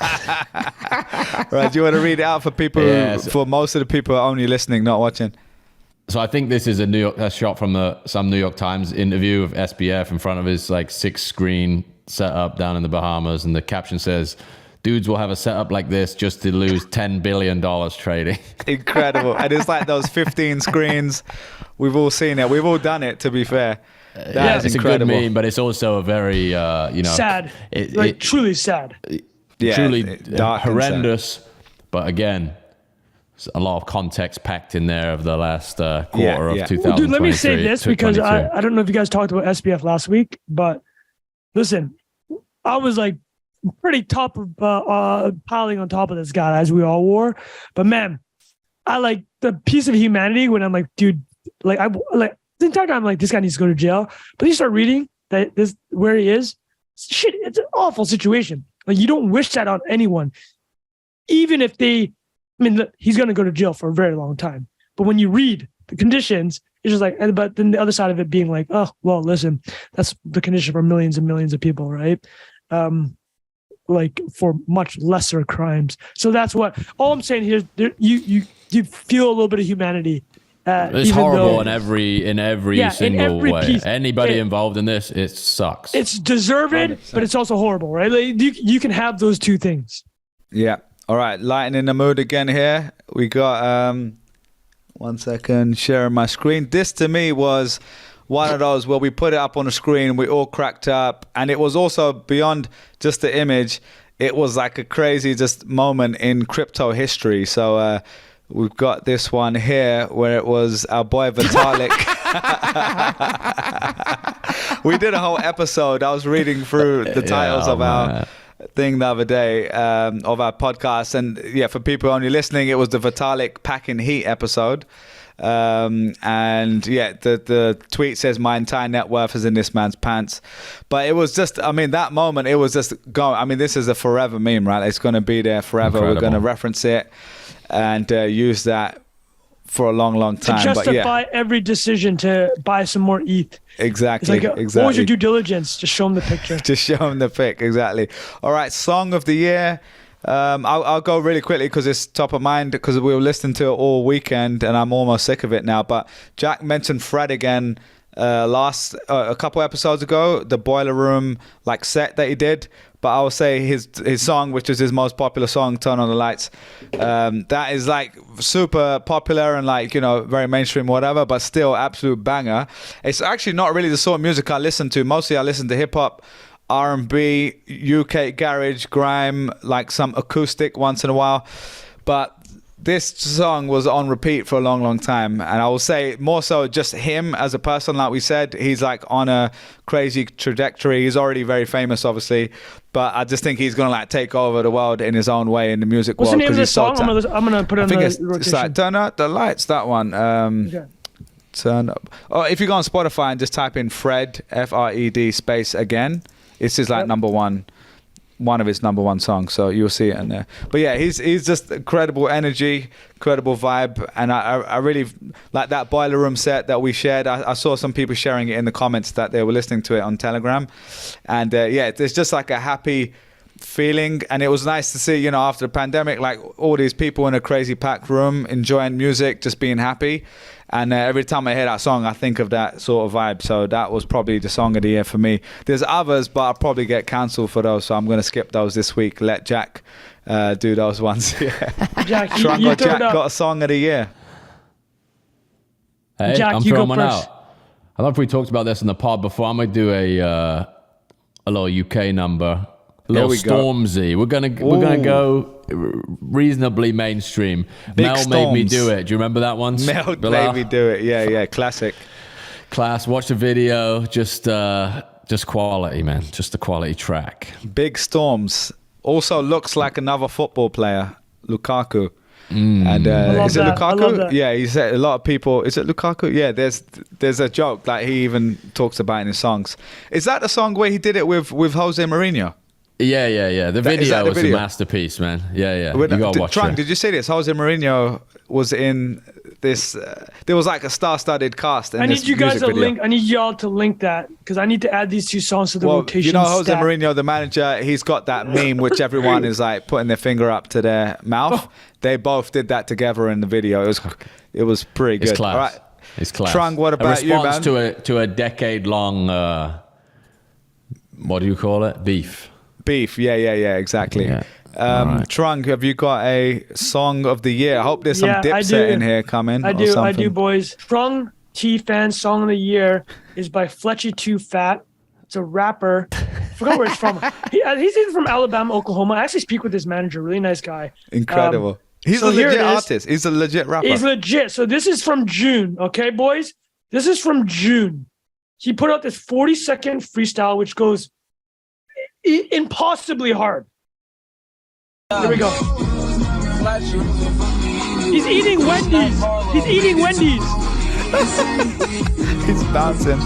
Right, do you want to read it out for people for most of the people only listening, not watching? So I think this is a shot from some New York Times interview of SBF in front of his 6-screen setup down in the Bahamas, and the caption says, "Dudes will have a setup like this just to lose $10 billion trading." Incredible. And it's like those 15 screens. We've all seen it. We've all done it, to be fair. It's incredible. A good meme, but it's also a very sad. Truly sad. Truly horrendous. But again, a lot of context packed in there of the last quarter of 2023. Well, dude, let me say this, because I don't know if you guys talked about SBF last week, but listen, I was like pretty top of piling on top of this guy, as we all were. But man, I like the piece of humanity when I'm like, dude, the entire time I'm like, this guy needs to go to jail. But you start reading that this where he is, shit, it's an awful situation. Like, you don't wish that on anyone, even if he's going to go to jail for a very long time. But when you read the conditions, it's just like, but then the other side of it being like, oh, well, listen, that's the condition for millions and millions of people, right? Like for much lesser crimes. So that's what, all I'm saying here, you feel a little bit of humanity. It's horrible in every single way. Piece. Anybody involved in this, it sucks. It's deserved, 100%. But it's also horrible, right? Like, you can have those two things. Yeah. All right. Lightening the mood again here. We got, 1 second, sharing my screen. This to me was one of those where we put it up on the screen, we all cracked up, and it was also beyond just the image. It was like a crazy just moment in crypto history. So we've got this one here where it was our boy Vitalik. We did a whole episode. I was reading through the titles of our thing the other day of our podcast, and for people only listening, it was the Vitalik packing heat episode. The tweet says my entire net worth is in this man's pants. But it was just, that moment, it was just going. This is a forever meme, right? It's going to be there forever. Incredible. We're going to reference it and use that for a long, long time. To justify every decision to buy some more ETH. Exactly. What was your due diligence? Just show them the picture. Just show them the pic. Exactly. All right. Song of the year. I'll go really quickly because it's top of mind, because we were listening to it all weekend and I'm almost sick of it now. But Jack mentioned Fred again a couple episodes ago, the Boiler Room set that he did. But I will say his song, which is his most popular song, Turn on the Lights, that is super popular and very mainstream, whatever, but still absolute banger. It's actually not really the sort of music I listen to. Mostly I listen to hip hop, R&B, UK garage, grime, some acoustic once in a while. But this song was on repeat for a long, long time. And I will say more so just him as a person, like we said, he's like on a crazy trajectory. He's already very famous, obviously. But I just think he's going to like take over the world in his own way in the music world. What's the name of the song? I'm going to put it on the rotation. It's like Turn Out the Lights, that one. Okay. Turn up. Oh, if you go on Spotify and just type in Fred, Fred space again, it's his like number one of his number one songs, so you'll see it in there. But yeah, he's just incredible energy, incredible vibe, and I really like that Boiler Room set that we shared. I saw some people sharing it in the comments that they were listening to it on Telegram, and yeah, there's just like a happy feeling, and it was nice to see, you know, after the pandemic, like all these people in a crazy packed room enjoying music, just being happy. And every time I hear that song, I think of that sort of vibe. So that was probably the song of the year for me. There's others, but I'll probably get cancelled for those. So I'm going to skip those this week. Let Jack do those ones. Yeah. Jack, Jack got a song of the year. Hey, Jack, I'm you throwing go one first. out. I don't know if we talked about this in the pod before. I'm going to do a little UK number. A little Stormzy. We're gonna go reasonably mainstream. Big Mel Storms. made me do it. Do you remember that one? Mel made me do it. Yeah, classic. Class. Watch the video. Just quality, man. Just a quality track. Big Storms. Also looks like another football player, Lukaku. And is it Lukaku? Yeah, he said a lot of people. Is it Lukaku? Yeah, there's a joke like he even talks about in his songs. Is that the song where he did it with Jose Mourinho? Yeah. The video was a masterpiece, man. Yeah. You gotta watch it. Did you see this? Jose Mourinho was in this. There was like a star-studded cast. I need you guys to link. I need y'all to link that because I need to add these two songs to the rotation. You know, Jose Mourinho, the manager, he's got that meme which everyone is like putting their finger up to their mouth. They both did that together in the video. It was pretty good. It's class. All right. It's class. Trung, what about you, man? A response to a decade-long, what do you call it? Beef, yeah, exactly. Yeah. Right. Trung, have you got a song of the year? I hope there's some Dipset in here coming. I do, boys. Trung T Fan song of the year is by Fletchy Too Fat. It's a rapper. I forgot where it's from. He's either from Alabama, Oklahoma. I actually speak with his manager. Really nice guy. Incredible. He's a legit artist. He's a legit rapper. He's legit. So this is from June, okay, boys? This is from June. He put out this 40-second freestyle, which goes impossibly hard. Here we go. He's eating Wendy's. He's bouncing.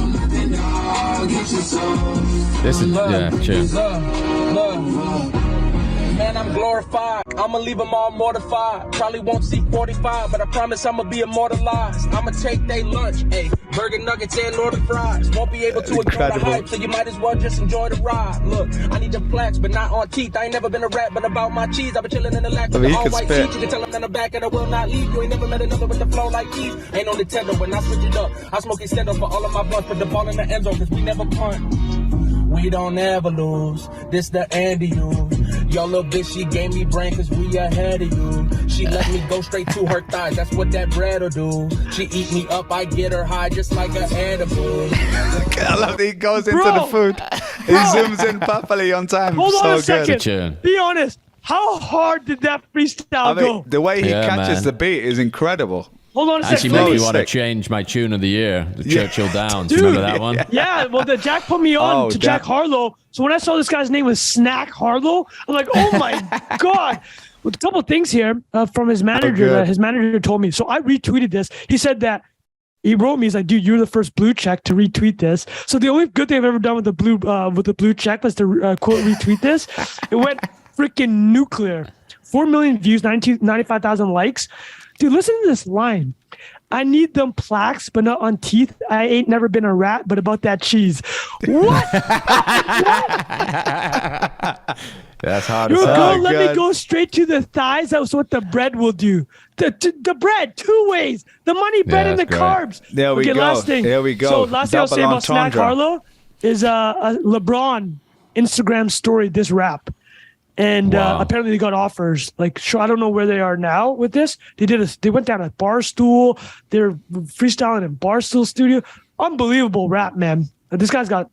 This is chill. Man, I'm glorified. I'ma leave them all mortified. Probably won't see 45, but I promise I'ma be immortalized. I'ma take they lunch, ayy. Burger nuggets and Northern fries. Won't be able to ignore the hype, so you might as well just enjoy the ride. Look, I need the plaques, but not on teeth. I ain't never been a rat, but about my cheese. I've been chilling in the lack of the all-white seat. You can tell them in the back and I will not leave. You ain't never met another with the flow like these. Ain't no Nintendo when I switch it up. I smoke extendo for all of my blunts. Put the ball in the end zone, cause we never punt. We don't ever lose. This the end of you. Your little bitch, she gave me brain cause we ahead of you. She let me go straight to her thighs. That's what that bread'll do. She eat me up, I get her high just like an edible. I love that he goes into the food. He zooms in perfectly on time. Hold on a second. Good. Be honest. How hard did that freestyle go? The way he catches the beat is incredible. Hold on a second. Actually made me want to change my tune of the year, the Churchill Downs. Dude, remember that one? Yeah, well, Jack put me on to Jack Harlow. So when I saw this guy's name was Snack Harlow, I'm like, oh my God. Well, a couple of things here from his manager. His manager told me. So I retweeted this. He said that he wrote me. He's like, dude, you're the first blue check to retweet this. So the only good thing I've ever done with the blue check was to quote retweet this. It went freaking nuclear. 4 million views, 95,000 likes. Dude, listen to this line. I need them plaques, but not on teeth. I ain't never been a rat, but about that cheese. What? That's hard. You're gonna let me go straight to the thighs. That's what the bread will do. The bread, two ways. The money, bread, and the carbs. There we go. Last thing. There we go. So last thing I'll say about Snack Harlow is LeBron Instagram story this rap. And apparently they got offers. Like, sure, I don't know where they are now with this. They went down at Barstool. They're freestyling in Barstool studio. Unbelievable rap, man. This guy's got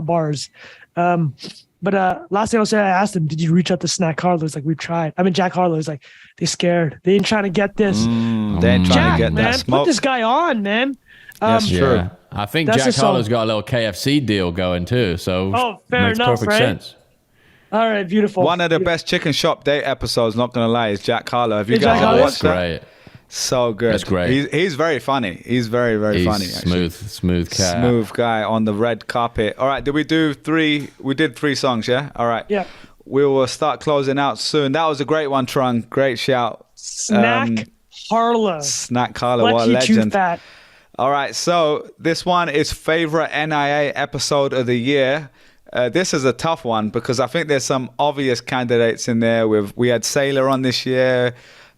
bars. last thing I'll say, I asked him, did you reach out to Snack Harlow? He's like, we've tried. I mean, Jack Harlow is like, they're scared. They ain't trying to get this. They ain't trying Jack, to get man, that smoke. put this guy on, man. That's true. Yeah. I think That's Jack a song. Harlow's got a little KFC deal going too, so fair makes enough, perfect right? sense. All right, beautiful. One of the best Chicken Shop Date episodes, not going to lie, is Jack Harlow. Have you Is guys Jack Harlow? watched that? Great. So good. That's great. He's very funny. He's very, very He's funny. Actually. smooth cat. Smooth guy on the red carpet. All right, did we do 3? We did 3 songs, yeah? All right. Yeah. We will start closing out soon. That was a great one, Trung. Great shout. Snack Harlow. Snack Harlow, what a Lucky Too legend. Fat. All right, so this one is favorite NIA episode of the year. This is a tough one because I think there's some obvious candidates in there. We had Sailor on this year,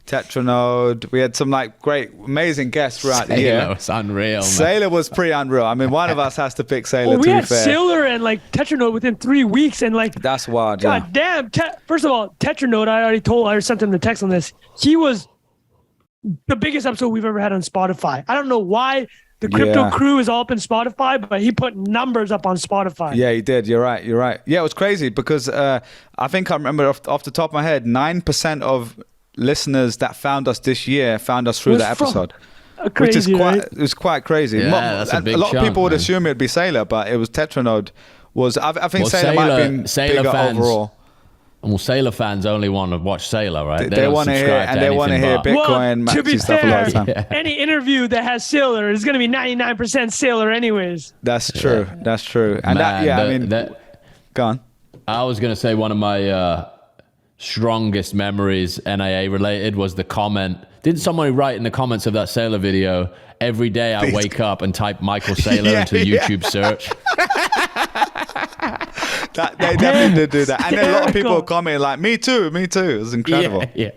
Tetranode. We had some like great, amazing guests throughout the year. Sailor was unreal, man. Sailor was pretty unreal. I mean, one of us has to pick Sailor. Well, we to had be fair, Sailor and like Tetranode within 3 weeks, and like that's wild. God damn. First of all, Tetranode, I sent him the text on this. He was the biggest episode we've ever had on Spotify. I don't know why the crypto crew is all up in Spotify, but he put numbers up on Spotify. Yeah, he did. You're right. Yeah, it was crazy because I think I remember off the top of my head, 9% of listeners that found us this year found us through that episode. Crazy, which is quite, right? it was quite crazy. Yeah, that's a big lot of chunk, people would man. assume it'd be Sailor, but it was Tetranode. I think Sailor might have been Sailor bigger fans, overall. Well, Sailor fans only want to watch Sailor, right? They don't want to hear, subscribe and to they want to anything hear but- Bitcoin, Well, to be Maxi stuff a lot of fair, the time. any interview that has Sailor is going to be 99% Sailor anyways. That's true. That's true. And Man, go on. I was going to say one of my strongest memories NIA related was the comment. Didn't someone write in the comments of that Sailor video, every day I wake up and type Michael Sailor into YouTube search? They definitely did do that. And then a lot of people Hysterical. commented like, me too. It was incredible. Yeah.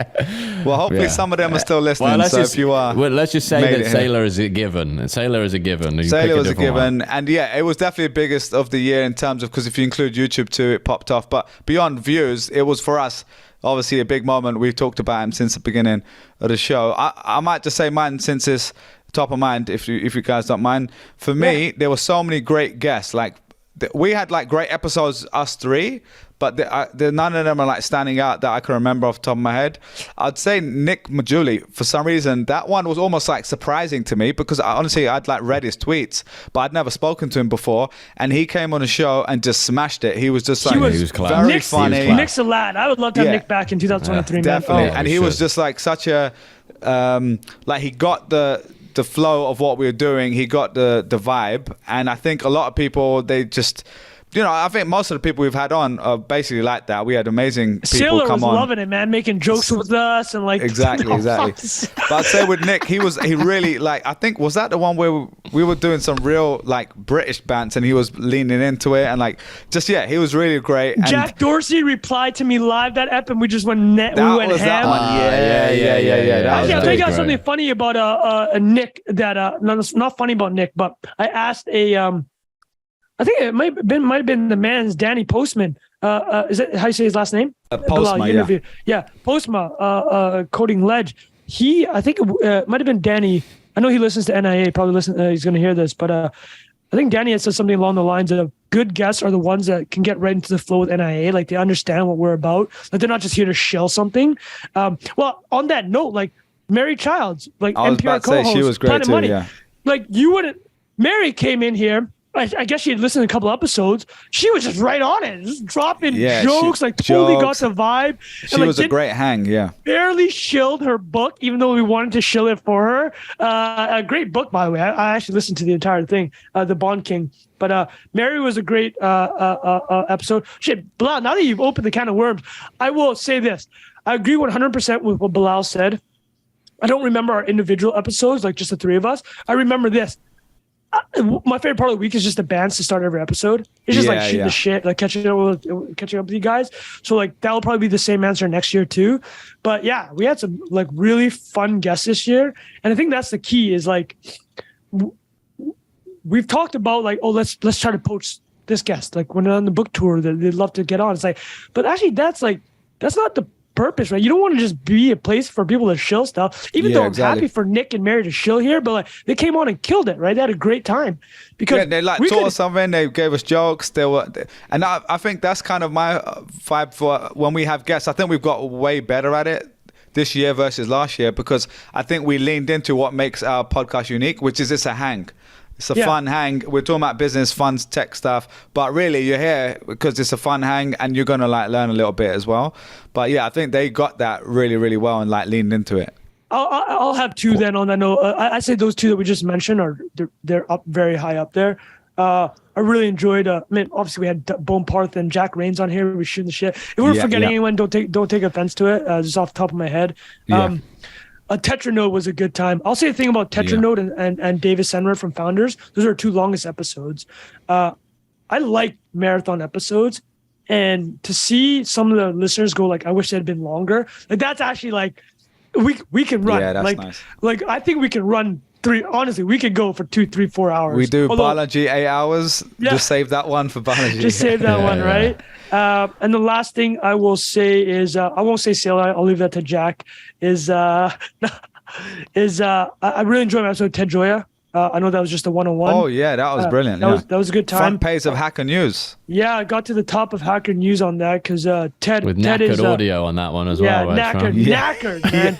Well, hopefully Yeah. some of them are still listening. Well, So if you are... let's just say made that it here. Sailor is a given. Sailor is a given. You Sailor pick was a different one. given, and yeah, it was definitely the biggest of the year in terms of, because if you include YouTube too, it popped off. But beyond views, it was for us obviously a big moment. We've talked about him since the beginning of the show. I might just say mine since it's top of mind, if you guys don't mind. For me, there were so many great guests. Like we had like great episodes, us three, but none of them are like standing out that I can remember off the top of my head. I'd say Nick Majuli, for some reason, that one was almost like surprising to me because honestly, I'd like read his tweets, but I'd never spoken to him before. And he came on the show and just smashed it. He was just like He was class. very Nick's, funny. Nick's a lad. I would love to have Yeah. Nick back in 2023, man. Definitely. Oh, And we he was should. just like such a, like he got the flow of what we were doing. He got the vibe. And I think a lot of people, they just, I think most of the people we've had on are basically like that. We had amazing people Sailor come was on. loving it, man, making jokes with us and like Exactly. But I'd say with Nick, he really like, I think, was that the one where we were doing some real like British bands and he was leaning into it and like, just, yeah, he was really great. And Jack Dorsey replied to me live that ep, and we just went that was ham. that one. Yeah. That Actually, was I'll tell you guys great. something funny about a Nick that no, it's not funny about Nick, but I asked I think it might have been the man's Danny Postman. Is it how you say his last name? Postma, Bilal, yeah, Postma, coding ledge. I think it might have been Danny. I know he listens to NIA. Probably he's going to hear this, but I think Danny had said something along the lines of good guests are the ones that can get right into the flow with NIA. Like they understand what we're about. Like they're not just here to shell something. Well, on that note, like Mary Childs, like I was NPR about to say, co-host, she was great Planet too, Money. yeah. Like you wouldn't. Mary came in here. I guess she had listened to a couple episodes. She was just right on it, just dropping jokes, like totally jokes. got the vibe. She was a great hang, yeah. Barely shilled her book, even though we wanted to shill it for her. A great book, by the way. I actually listened to the entire thing, The Bond King. But Mary was a great episode. Shit, Bilal, now that you've opened the can of worms, I will say this. I agree 100% with what Bilal said. I don't remember our individual episodes, like just the three of us. I remember this. My favorite part of the week is just the bands to start every episode. It's just like shooting the shit, like catching up with you guys. So like that'll probably be the same answer next year too. But yeah, we had some like really fun guests this year, and I think that's the key. Is like we've talked about like, oh, let's try to poach this guest. Like when they're on the book tour, they'd love to get on. It's like, but actually that's not purpose, right? You don't want to just be a place for people to shill stuff. Even though I'm happy for Nick and Mary to shill here, but like they came on and killed it, right? They had a great time because they like taught us something. They gave us jokes. They were, and I think that's kind of my vibe for when we have guests. I think we've got way better at it this year versus last year because I think we leaned into what makes our podcast unique, which is it's a hang. It's a fun hang. We're talking about business, fun, tech stuff, but really you're here because it's a fun hang and you're going to like learn a little bit as well. But yeah, I think they got that really, really well and like leaned into it. I'll have two then on that note. I say those two that we just mentioned they're up very high up there. I really enjoyed. I mean, obviously we had Bone Parth and Jack Rains on here. We're shooting the shit. If we're forgetting anyone, don't take offense to it. Just off the top of my head. A Tetranote was a good time. I'll say a thing about Tetranote and Davis Senra from Founders. Those are two longest episodes. I like marathon episodes, and to see some of the listeners go like, I wish they had been longer. Like that's actually like we can run. Yeah, that's like, nice. Like I think we can run 3. Honestly, we could go for 2, 3, 4 hours. We do biology 8 hours. Yeah. Just save that one for biology. Just save that one, right? And the last thing I will say is I won't say Sailor. I'll leave that to Jack. I really enjoyed my episode with Ted Joya. I know that was just a 101. Oh yeah, that was brilliant. That was a good time. Front page of Hacker News. Yeah, I got to the top of Hacker News on that because Ted with Ted knackered is audio on that one as well. Yeah, right, knackered, man.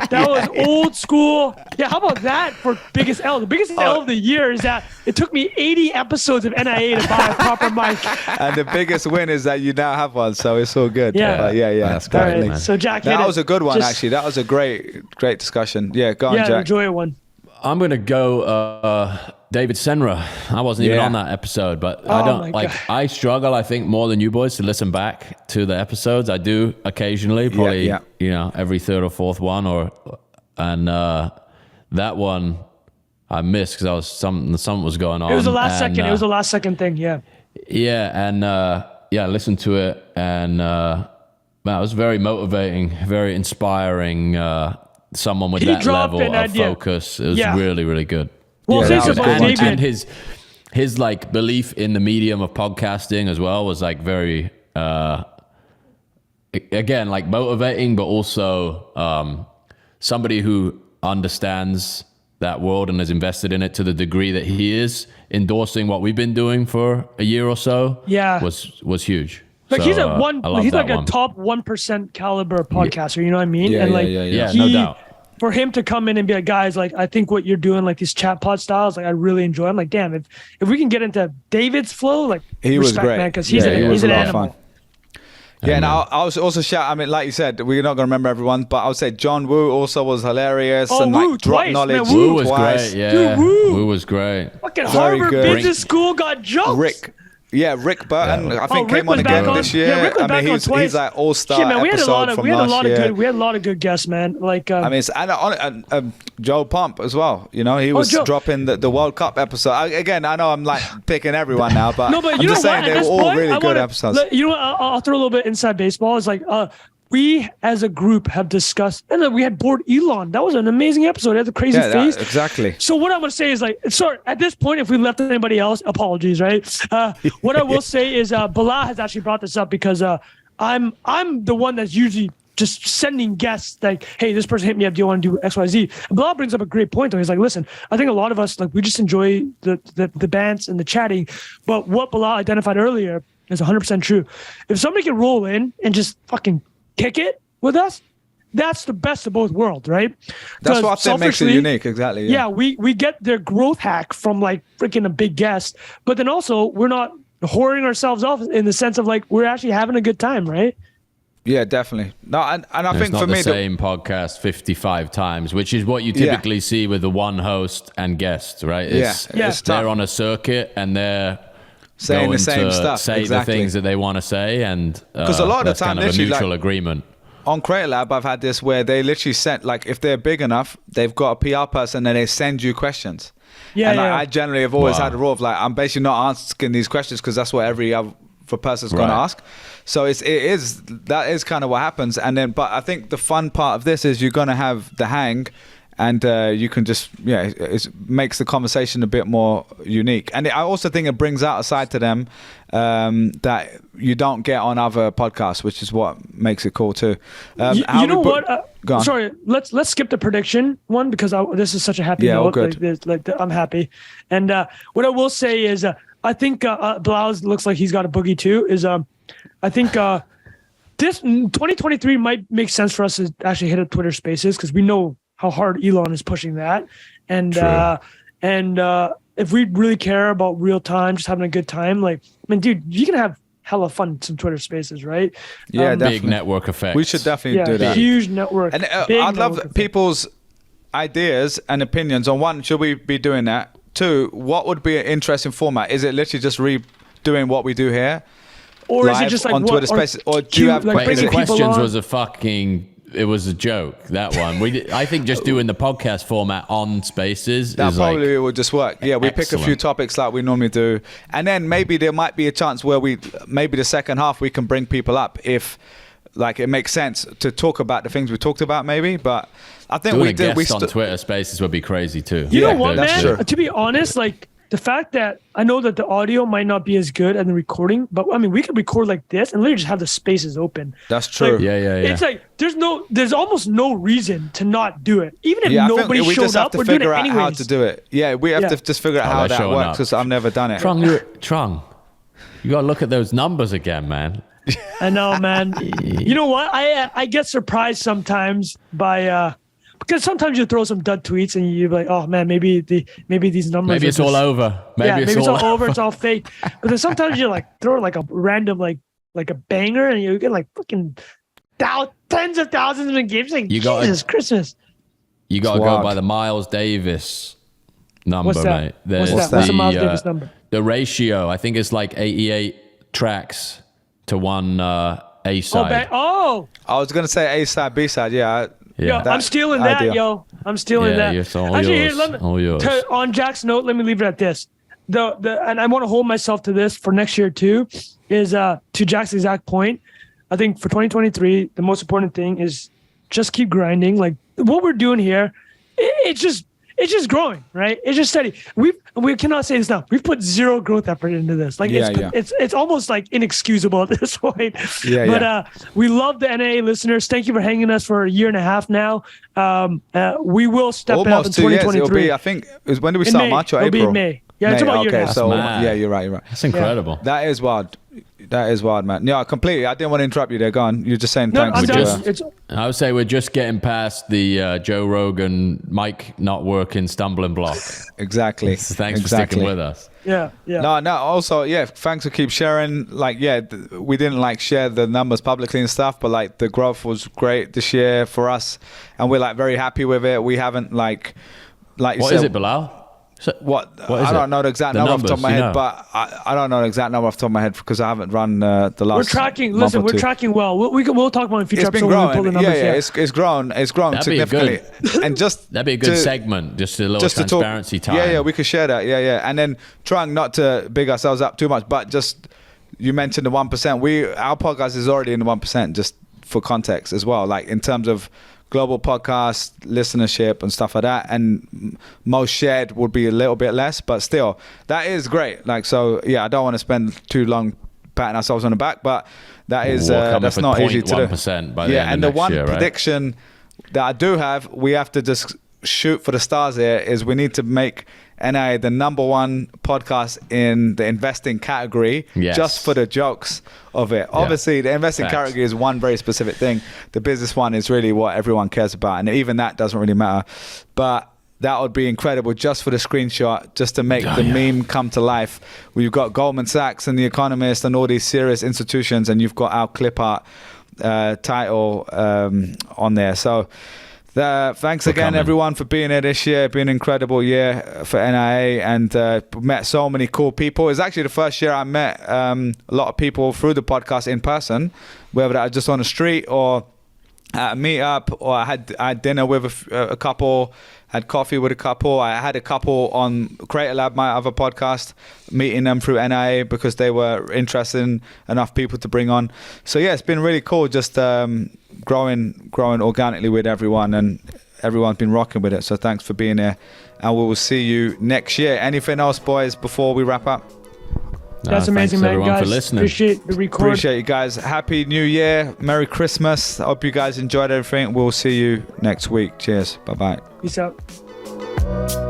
That was old school. Yeah, how about that for biggest L? The biggest L of the year is that it took me 80 episodes of NIA to buy a proper mic. And the biggest win is that you now have one, so it's all good. Yeah, that's great. All right, so Jack, that was a good one actually. That was a great discussion. Yeah, go on, Jack. Enjoy one. I'm gonna go David Senra. I wasn't even on that episode, but I don't like. God. I struggle, I think, more than you boys to listen back to the episodes. I do occasionally, probably every third or fourth one, and that one I missed because I was something was going on. It was the last second. It was the last second thing. Yeah. Yeah, and I listened to it, and man, it was very motivating, very inspiring. Someone with that level of focus. It was really, really good. Well, and his like belief in the medium of podcasting as well was like very again like motivating, but also somebody who understands that world and is invested in it to the degree that he is endorsing what we've been doing for a year or so. Was huge. Like he's like a top 1% caliber podcaster, you know what I mean? Yeah, no doubt. For him to come in and be like, guys, like I think what you're doing, like these chat pod styles, like I really enjoy. I'm like, damn, if we can get into David's flow, like he was great, man, because he's an animal. Yeah, and I was also shout. I mean, like you said, we're not gonna remember everyone, but I would say John Woo also was hilarious and Woo, like drop twice, knowledge. Man, Woo was twice. great. Yeah, dude, Woo was great. Fucking Harvard Business School got jokes. Rick Burton, I think Rick came on again this year. Yeah, Rick was I mean, he's like all-star man, we had a lot of good guests, man. Like, I mean, and Joe Pump as well. You know, he was dropping the World Cup episode. Again, I know I'm like picking everyone now, but no, but I'm just saying they were all really good episodes. You know what? I'll throw a little bit inside baseball. It's like, we as a group have discussed, and then we had bored Elon. That was an amazing episode. He had the crazy face. Exactly. So what I'm going to say is like, sorry, at this point, if we left anybody else, apologies, right? What I will say is Bilal has actually brought this up because I'm the one that's usually just sending guests like, hey, this person hit me up. Do you want to do X, Y, Z? And Bilal brings up a great point though. He's like, listen, I think a lot of us, like we just enjoy the bands and the chatting. But what Bilal identified earlier is 100% true. If somebody can roll in and just fucking kick it with us, that's the best of both worlds, right? That's what I think makes it unique. Exactly. Yeah, we get their growth hack from like freaking a big guest, but then also we're not whoring ourselves off in the sense of like we're actually having a good time, right? Yeah, definitely. No, and I think for me, it's not the same podcast 55 times, which is what you typically see with the one host and guest, right? It's they're on a circuit and they're saying the same stuff, say the things that they want to say, and because a lot of the time, kind of a mutual agreement. On Creator Lab, I've had this where they literally send, like, if they're big enough, they've got a PR person and they send you questions. I generally have always had a rule of like, I'm basically not asking these questions because that's what every other person's going to ask. So that is kind of what happens. And then, but I think the fun part of this is you're going to have the hang. and you can just it makes the conversation a bit more unique. And I also think it brings out a side to them that you don't get on other podcasts, which is what makes it cool too. You know what? Sorry, let's skip the prediction one because this is such a happy note. Good. I'm happy. And what I will say is I think Bilal looks like he's got a boogie too. I think this 2023 might make sense for us to actually hit a Twitter Spaces because we know how hard Elon is pushing that. And if we really care about real time, just having a good time, like, I mean, dude, you can have hella fun some Twitter Spaces, right? Yeah, big network effect. We should definitely do that. Huge network. And I'd love people's ideas and opinions on one, should we be doing that? Two, what would be an interesting format? Is it literally just redoing what we do here? Or is it just like on Twitter Spaces? Or do you have the questions was it was a joke, that one. I think just doing the podcast format on Spaces that is probably would just work. Yeah, we pick a few topics like we normally do. And then maybe there might be a chance where maybe the second half we can bring people up if like it makes sense to talk about the things we talked about maybe. But I think doing a guest on Twitter Spaces would be crazy too. You know what, man? True. To be honest, like the fact that I know that the audio might not be as good as the recording, but I mean, we could record like this and literally just have the spaces open. That's true. Like, yeah. It's like there's almost no reason to not do it. Even if nobody showed up, we're doing it anyways. We just have to figure out how to do it. Yeah, we have to just figure out how that works because I've never done it. Trung, you got to look at those numbers again, man. I know, man. You know what? I get surprised sometimes by because sometimes you throw some dud tweets and you're like, oh man, maybe these numbers. Maybe it's all over. Maybe it's all over. It's all fake. But then sometimes you like throw like a random like a banger and you get like fucking tens of thousands of engagement. Like, Jesus Christmas. You got to go by the Miles Davis number, What's that? mate. What's the Miles Davis number? The ratio, I think it's like 88 tracks to one A side. I was gonna say A side, B side. Yeah. I'm stealing that, yo. I'm stealing that. It's all yours. All yours. On Jack's note, let me leave it at this. And I want to hold myself to this for next year too. Is to Jack's exact point. I think for 2023, the most important thing is just keep grinding. Like what we're doing here, it's just growing, right? It's just steady. We cannot say this now. We've put zero growth effort into this. Like it's almost like inexcusable at this point. But we love the NAA listeners. Thank you for hanging us for a year and a half now. We will step it up in 2023. It'll be, I think, when do we start? March or April? It'll be in May. Yeah, it's about a year and a half. So you're right. That's incredible. Yeah. That is wild. That is wild, man. Yeah, completely. I didn't want to interrupt you there. Go on. You're just saying thanks. I would say we're just getting past the Joe Rogan mic not working stumbling block. Exactly. Thanks for sticking with us. Yeah. No. Also, thanks for keep sharing. Like, we didn't share the numbers publicly and stuff, but the growth was great this year for us, and we're very happy with it. We haven't like you said. What is it, Bilal? So, I don't know the exact number off the top of my head, but I don't know the exact number off the top of my head because I haven't run the last. We're tracking. Listen, we're tracking well. We'll talk about it in future episodes when we pull the numbers. It's grown. It's grown that'd significantly. And that'd be a good segment, just a little transparency time. Yeah, we could share that. Yeah. And then trying not to big ourselves up too much, but just you mentioned the 1%. Our podcast is already in the 1%, just for context as well. Like in terms of global podcast listenership and stuff like that, and most shared would be a little bit less, but still that is great. I don't want to spend too long patting ourselves on the back, but that is that's not easy to do. 1% by the end and of the one year, prediction that I do have, we have to just shoot for the stars here, is we need to make NI the number one podcast in the investing category, just for the jokes of it. Obviously, the investing category is one very specific thing. The business one is really what everyone cares about, and even that doesn't really matter. But that would be incredible just for the screenshot, just to make the meme come to life. We've got Goldman Sachs and The Economist and all these serious institutions, and you've got our clip art title on there. So thanks again, everyone, for being here this year. It's been an incredible year for NIA, and met so many cool people. It's actually the first year I met a lot of people through the podcast in person, whether that was just on the street or at a meetup, or I had dinner with a couple, had coffee with a couple. I had a couple on Creator Lab, my other podcast, meeting them through NIA because they were interested in enough people to bring on. So it's been really cool just growing organically with everyone, and everyone's been rocking with it. So thanks for being here, and we will see you next year. Anything else, boys, before we wrap up? That's amazing, man. Everyone, guys, for listening. appreciate the record. Appreciate you guys. Happy New Year. Merry Christmas. I hope you guys enjoyed everything. We'll see you next week. Cheers. Bye-bye. Peace out.